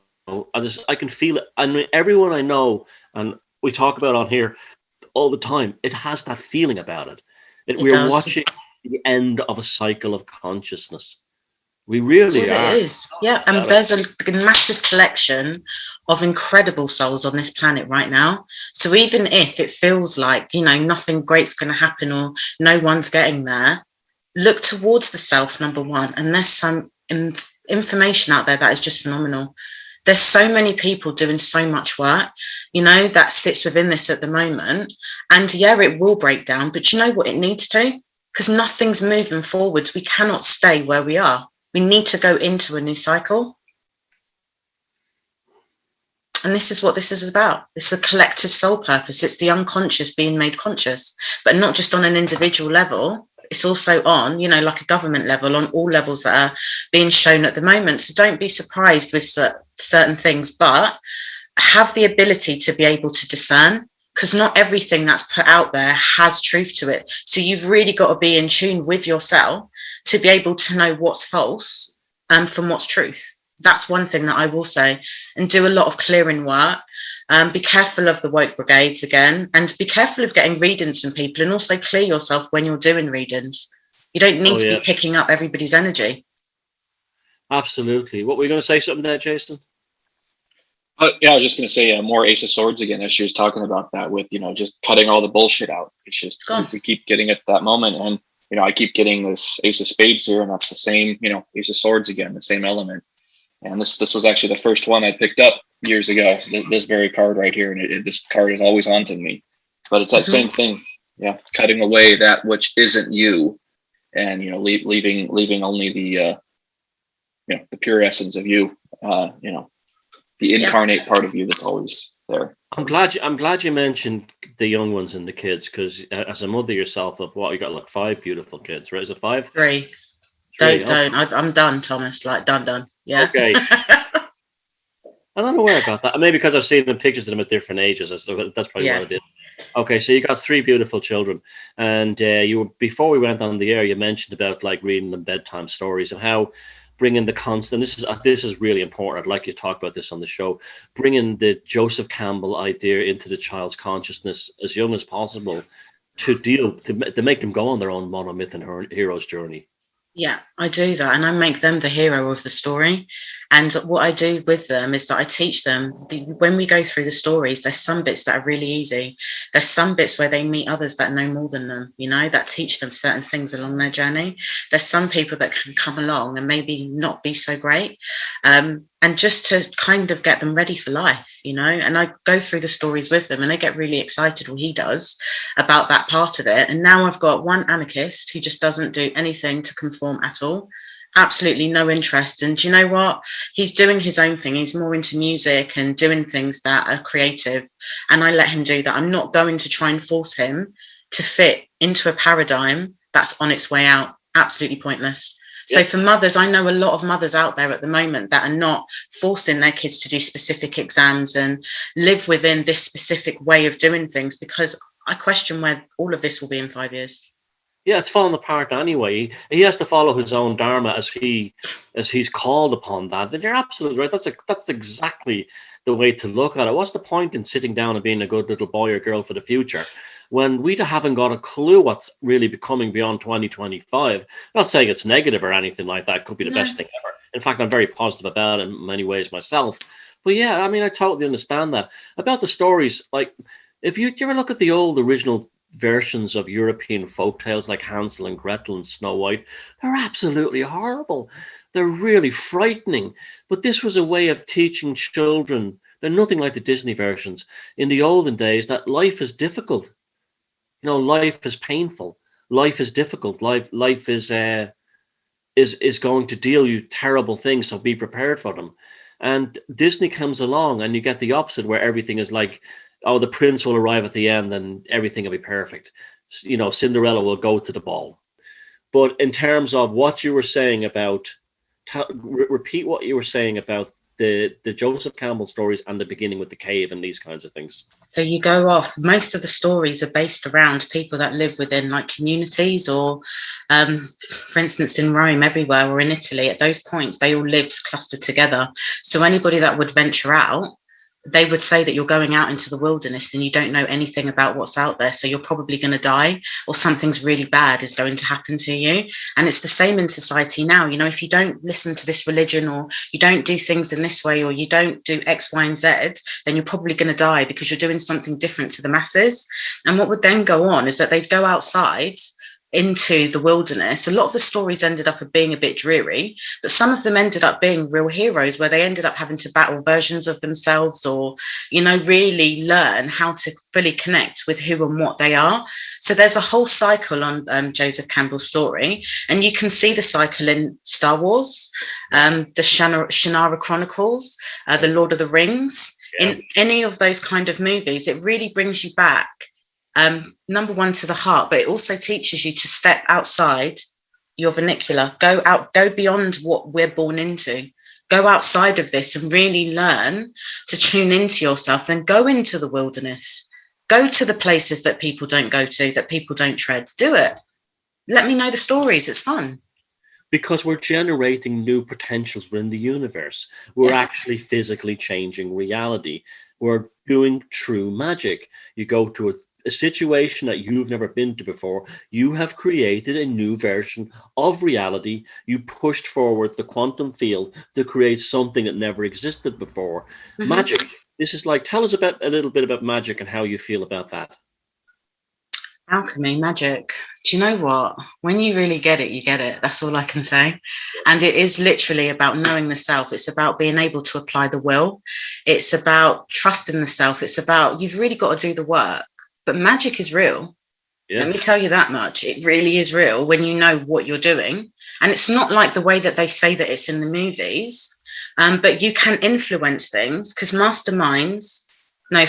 I can feel it. I mean, everyone I know, and we talk about on here all the time, it has that feeling about it. We're watching the end of a cycle of consciousness. We really are. It is. Yeah, and there's a massive collection of incredible souls on this planet right now. So even if it feels like, nothing great's going to happen or no one's getting there, look towards the self, number one. And there's some information out there that is just phenomenal. There's so many people doing so much work, that sits within this at the moment. And it will break down, but you know what it needs to? Because nothing's moving forwards. We cannot stay where we are. We need to go into a new cycle. And this is what this is about. It's a collective soul purpose. It's the unconscious being made conscious, but not just on an individual level. It's also on, like a government level, on all levels that are being shown at the moment. So don't be surprised with certain things, but have the ability to be able to discern, because not everything that's put out there has truth to it. So you've really got to be in tune with yourself to be able to know what's false and from what's truth. That's one thing that I will say, and do a lot of clearing work. Be careful of the woke brigades again, and be careful of getting readings from people, and also clear yourself when you're doing readings. You don't need to be picking up everybody's energy. Absolutely. What were you going to say something there, Jason? I was just going to say more Ace of Swords again, as she was talking about that with, just cutting all the bullshit out. It's just, we keep getting at that moment. And, I keep getting this Ace of Spades here, and that's the same, Ace of Swords again, the same element. And this was actually the first one I picked up years ago. This very card right here, and this card is always haunting me. But it's that same thing, cutting away that which isn't you, and leaving only the the pure essence of you, the incarnate part of you that's always there. I'm glad you mentioned the young ones and the kids, because as a mother yourself of what, you got like 5 beautiful kids, right? Is it 5? 3. Don't. I'm done, Thomas. Like done. Yeah. Okay. I'm not aware about that. Maybe because I've seen the pictures of them at different ages. That's probably what it is. Okay, so you got 3 beautiful children, and before we went on the air, you mentioned about like reading them bedtime stories and how bringing the constant. This is really important. I'd like you to talk about this on the show. Bringing the Joseph Campbell idea into the child's consciousness as young as possible to make them go on their own monomyth and hero's journey. Yeah, I do that, and I make them the hero of the story. And what I do with them is that I teach them, when we go through the stories, there's some bits that are really easy. There's some bits where they meet others that know more than them, that teach them certain things along their journey. There's some people that can come along and maybe not be so great. And just to kind of get them ready for life, and I go through the stories with them, and they get really excited, well, he does, about that part of it. And now I've got one anarchist who just doesn't do anything to conform at all. Absolutely no interest. And do you know what? He's doing his own thing. He's more into music and doing things that are creative. And I let him do that. I'm not going to try and force him to fit into a paradigm that's on its way out. Absolutely pointless. So for mothers, I know a lot of mothers out there at the moment that are not forcing their kids to do specific exams and live within this specific way of doing things, because I question where all of this will be in 5 years. Yeah, it's falling apart anyway. He has to follow his own dharma as he's called upon that. Then you're absolutely right. That's exactly the way to look at it. What's the point in sitting down and being a good little boy or girl for the future when we haven't got a clue what's really becoming beyond 2025? Not saying it's negative or anything like that. It could be the best thing ever. In fact, I'm very positive about it in many ways myself. But yeah, I mean, I totally understand that. About the stories, like if you ever look at the old original versions of European folk tales like Hansel and Gretel and Snow White, they're absolutely horrible. They're really frightening. But this was a way of teaching children. They're nothing like the Disney versions. In the olden days, that life is difficult. Life is painful. Life is difficult. Life is going to deal you terrible things. So be prepared for them. And Disney comes along, and you get the opposite, where everything is like, oh, the prince will arrive at the end and everything will be perfect. Cinderella will go to the ball. But in terms of what you were saying about, repeat what you were saying about the Joseph Campbell stories and the beginning with the cave and these kinds of things. So you go off, most of the stories are based around people that live within like communities or, for instance, in Rome, everywhere, or in Italy, at those points, they all lived clustered together. So anybody that would venture out, they would say that you're going out into the wilderness and you don't know anything about what's out there. So you're probably going to die, or something's really bad is going to happen to you. And it's the same in society now. If you don't listen to this religion, or you don't do things in this way, or you don't do X, Y, and Z, then you're probably going to die because you're doing something different to the masses. And what would then go on is that they'd go outside into the wilderness. A lot of the stories ended up being a bit dreary, but some of them ended up being real heroes, where they ended up having to battle versions of themselves, or really learn how to fully connect with who and what they are. So there's a whole cycle on Joseph Campbell's story, and you can see the cycle in Star Wars, the Shannara Chronicles, the Lord of the Rings. In any of those kind of movies, it really brings you back, number one, to the heart, but it also teaches you to step outside your vernacular, go beyond what we're born into, go outside of this and really learn to tune into yourself, and go into the wilderness, go to the places that people don't go to, that people don't tread. Do it. Let me know the stories. It's fun. Because we're generating new potentials within the universe. We're actually physically changing reality. We're doing true magic. You go to a situation that you've never been to before. You have created a new version of reality. You pushed forward the quantum field to create something that never existed before. Mm-hmm. Magic. This is like, tell us a little bit about magic and how you feel about that. Alchemy, magic. Do you know what? When you really get it, you get it. That's all I can say. And it is literally about knowing the self. It's about being able to apply the will. It's about trusting the self. It's about, you've really got to do the work. But magic is real. Yeah. Let me tell you that much. It really is real when you know what you're doing. And it's not like the way that they say that it's in the movies. But you can influence things, because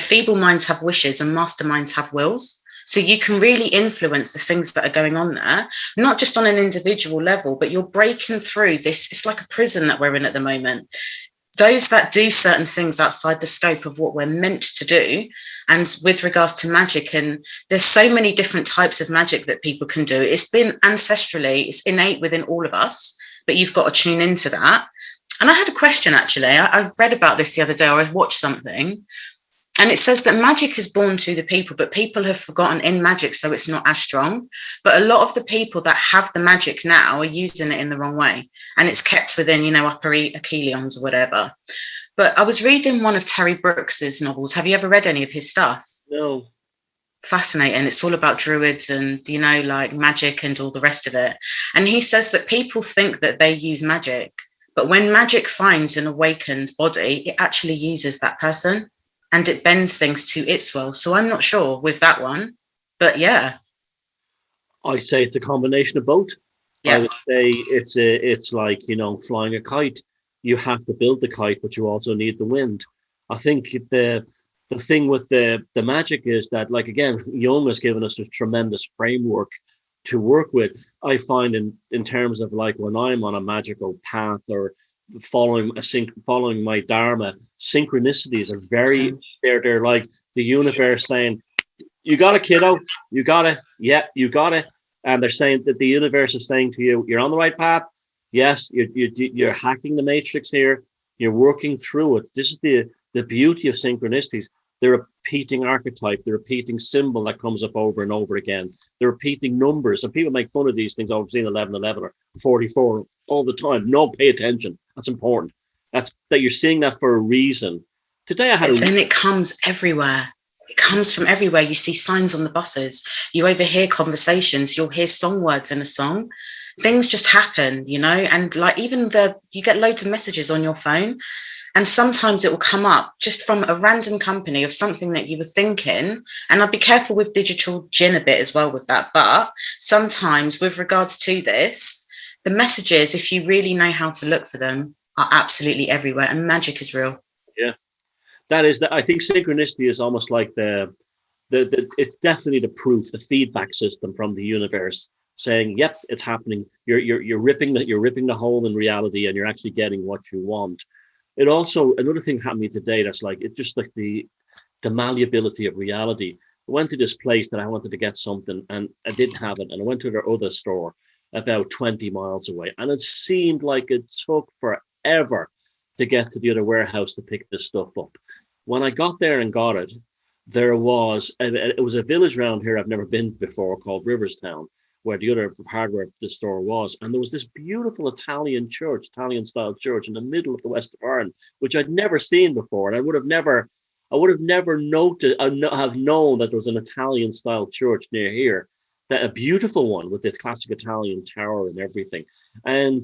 feeble minds have wishes and masterminds have wills. So you can really influence the things that are going on there, not just on an individual level, but you're breaking through this. It's like a prison that we're in at the moment. Those that do certain things outside the scope of what we're meant to do. And with regards to magic, and there's so many different types of magic that people can do. It's been ancestrally, it's innate within all of us, but you've got to tune into that. And I had a question, actually. I read about this the other day, or I watched something. And it says that magic is born to the people, but people have forgotten in magic, so it's not as strong. But a lot of the people that have the magic now are using it in the wrong way. And it's kept within, upper Achelions or whatever. But I was reading one of Terry Brooks's novels. Have you ever read any of his stuff? No. Fascinating. It's all about druids and, like magic and all the rest of it. And he says that people think that they use magic, but when magic finds an awakened body, it actually uses that person. And it bends things to its will. So I'm not sure with that one, but yeah. I'd say it's a combination of both. Yeah. I would say it's like, flying a kite. You have to build the kite, but you also need the wind. I think the thing with the magic is that, like, again, Jung has given us a tremendous framework to work with. I find in terms of, like, when I'm on a magical path or following my dharma, synchronicities are very, they're like the universe saying, you got it, kiddo, you got it, yeah, you got it, And they're saying that the universe is saying to you, you're on the right path. Yes, you're hacking the matrix here. You're working through it. This is the beauty of synchronicities. They're repeating archetype, the repeating symbol that comes up over and over again. They're repeating numbers. And people make fun of these things. Oh, I've seen 1111 or 44 all the time. No, pay attention. That's important. That you're seeing that for a reason. Today I had and it comes everywhere. It comes from everywhere. You see signs on the buses. You overhear conversations. You'll hear song words in a song. Things just happen, you know, and like even you get loads of messages on your phone, and sometimes it will come up just from a random company of something that you were thinking. And I'd be careful with digital gin a bit as well with that. But sometimes with regards to this, the messages, if you really know how to look for them, are absolutely everywhere, and magic is real. Yeah, that is that. I think synchronicity is almost like the it's definitely the proof, the feedback system from the universe saying, "Yep, it's happening." You're ripping the hole in reality, and you're actually getting what you want. It also, another thing happened to me today that's like, it's just like the malleability of reality. I went to this place that I wanted to get something and I didn't have it, and I went to their other store about 20 miles away, and it seemed like it took forever to get to the other warehouse to pick this stuff up. When I got there and got it, it was a village around here I've never been before called Riverstown, where the other hardware the store was. And there was this beautiful Italian style church in the middle of the west of Ireland, which I'd never seen before. And I would have never noted, have known that there was an Italian style church near here, that a beautiful one with the classic Italian tower and everything. And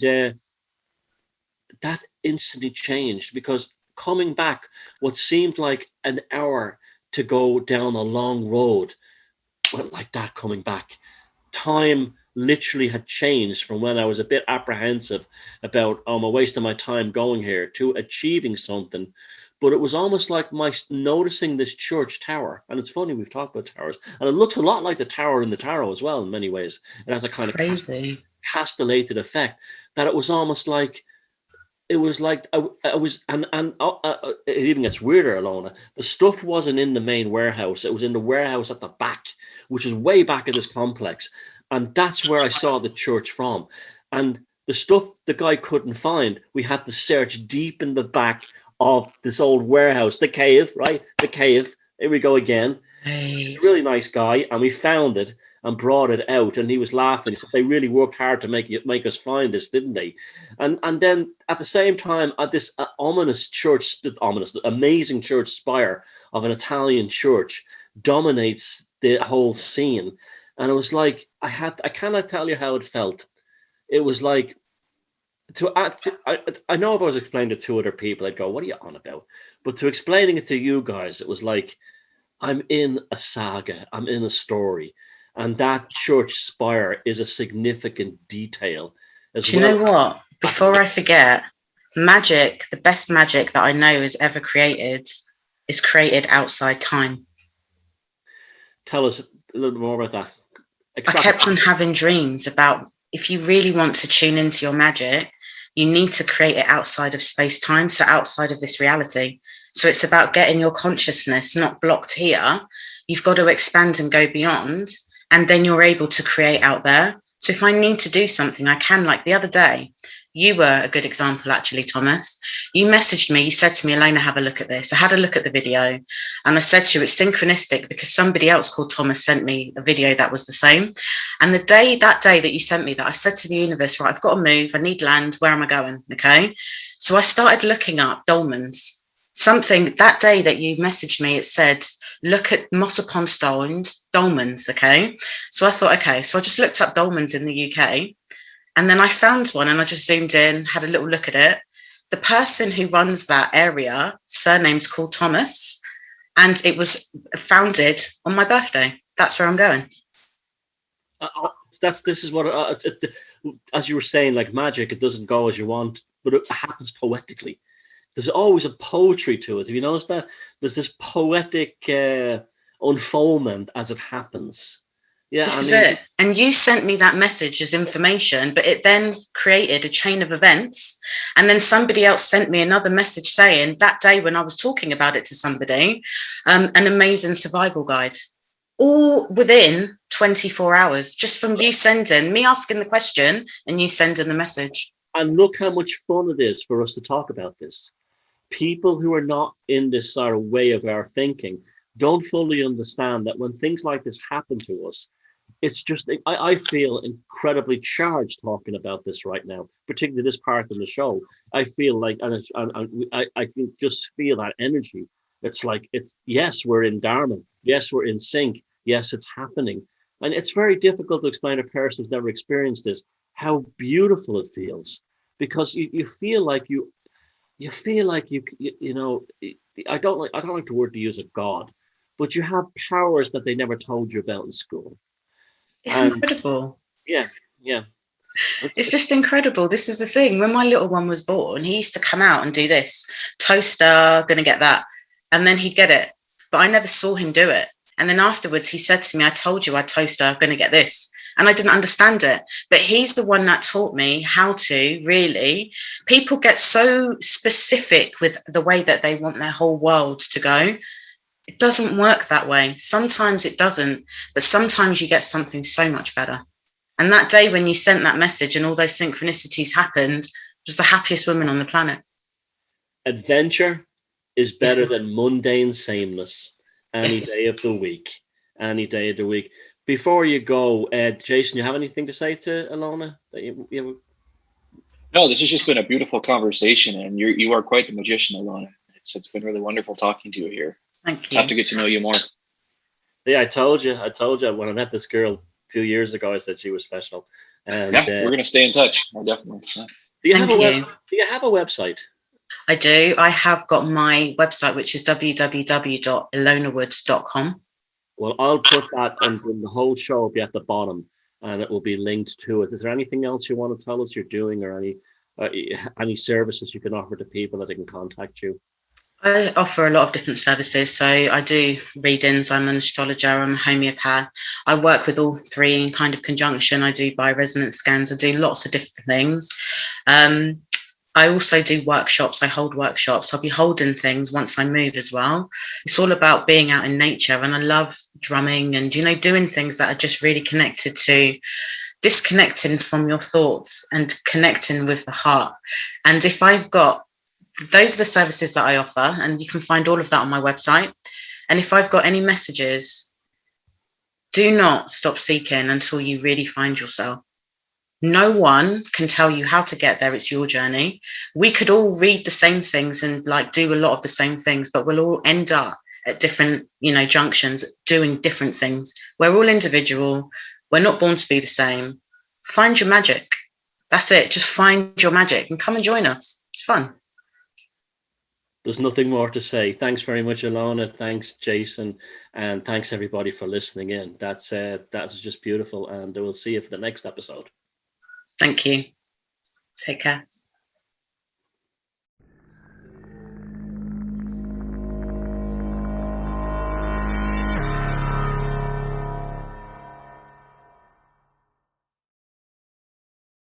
that instantly changed, because coming back, what seemed like an hour to go down a long road went like that coming back. Time literally had changed from when I was a bit apprehensive about, oh, I'm wasting my time going here, to achieving something. But it was almost like my noticing this church tower. And it's funny, we've talked about towers, and it looks a lot like the tower in the Tarot as well in many ways. It has a kind of castellated effect, that it was almost like, it was like I was, and it even gets weirder, Elona. The stuff wasn't in the main warehouse; it was in the warehouse at the back, which is way back of this complex, and that's where I saw the church from. And the stuff the guy couldn't find, we had to search deep in the back of this old warehouse, the cave, right? The cave. Here we go again. He's a really nice guy, and we found it and brought it out, and he was laughing. He said they really worked hard to make us find this, didn't they? And then at the same time, at this amazing church spire of an Italian church dominates the whole scene. And it was like, I cannot tell you how it felt. It was like, I know if I was explaining it to other people, I'd go, what are you on about? But to explaining it to you guys, it was like, I'm in a saga, I'm in a story. And that church spire is a significant detail. Do you know what? Before I forget, magic, the best magic that I know is ever created, is created outside time. Tell us a little bit more about that. I kept on having dreams about, if you really want to tune into your magic, you need to create it outside of space-time, so outside of this reality. So it's about getting your consciousness not blocked here. You've got to expand and go beyond. And then you're able to create out there. So if I need to do something, I can. Like the other day, you were a good example, actually, Thomas. You messaged me, you said to me, Elona, have a look at this. I had a look at the video, and I said to you, it's synchronistic, because somebody else called Thomas sent me a video that was the same. And that day that you sent me that, I said to the universe, right, I've got to move, I need land, where am I going? Okay. So I started looking up dolmens. Something that day that you messaged me, it said, look at moss upon stones, dolmens, okay? So I thought, okay, so I just looked up dolmens in the UK, and then I found one, and I just zoomed in, had a little look at it. The person who runs that area, surname's called Thomas, and it was founded on my birthday. That's where I'm going. This is what, as you were saying, like magic, it doesn't go as you want, but it happens poetically. There's always a poetry to it. Have you noticed that? There's this poetic unfoldment as it happens. Yeah, this is it. And you sent me that message as information, but it then created a chain of events. And then somebody else sent me another message saying that day when I was talking about it to somebody, an amazing survival guide. all within 24 hours, just from you sending, me asking the question and you sending the message. And look how much fun it is for us to talk about this. People who are not in this sort of way of our thinking don't fully understand that when things like this happen to us, it's just, I feel incredibly charged talking about this right now, particularly this part of the show. I feel like, and I can just feel that energy. It's like, yes, we're in dharma. Yes, we're in sync. Yes, it's happening. And it's very difficult to explain to a person who's never experienced this, how beautiful it feels, because you feel like you know, I don't like the word to use of God, but you have powers that they never told you about in school. It's incredible. Yeah. It's just incredible. This is the thing. When my little one was born, he used to come out and do this. Toaster, gonna get that. And then he'd get it. But I never saw him do it. And then afterwards he said to me, I told you, I toaster, gonna get this. And I didn't understand it. But he's the one that taught me how to really, people get so specific with the way that they want their whole world to go. It doesn't work that way. Sometimes it doesn't, but sometimes you get something so much better. And that day when you sent that message and all those synchronicities happened, I was the happiest woman on the planet. Adventure is better than mundane sameness any day of the week. Any day of the week. Before you go, Jason, you have anything to say to Elona? No, this has just been a beautiful conversation, and you are quite the magician, Elona. It's been really wonderful talking to you here. Thank you. Have to get to know you more. Yeah, I told you when I met this girl 2 years ago, I said she was special. And yeah, we're gonna stay in touch. Definitely. Yeah. Do you have a website? I do. I have got my website, which is www.elonawoods.com. Well, I'll put that on the whole show will be at the bottom, and it will be linked to it. Is there anything else you want to tell us you're doing, or any services you can offer to people that they can contact you? I offer a lot of different services. So I do readings. I'm an astrologer. I'm a homeopath. I work with all three in kind of conjunction. I do bioresonance scans. I do lots of different things. I also do workshops. I hold workshops. I'll be holding things once I move as well. It's all about being out in nature. And I love drumming and, doing things that are just really connected to disconnecting from your thoughts and connecting with the heart. And if I've got, those are the services that I offer, and you can find all of that on my website. And if I've got any messages, do not stop seeking until you really find yourself. No one can tell you how to get there. It's your journey. We could all read the same things and do a lot of the same things, but we'll all end up at different, junctions doing different things. We're all individual. We're not born to be the same. Find your magic. That's it. Just find your magic and come and join us. It's fun. There's nothing more to say. Thanks very much, Elona. Thanks, Jason. And thanks, everybody, for listening in. That's just beautiful. And we'll see you for the next episode. Thank you. Take care.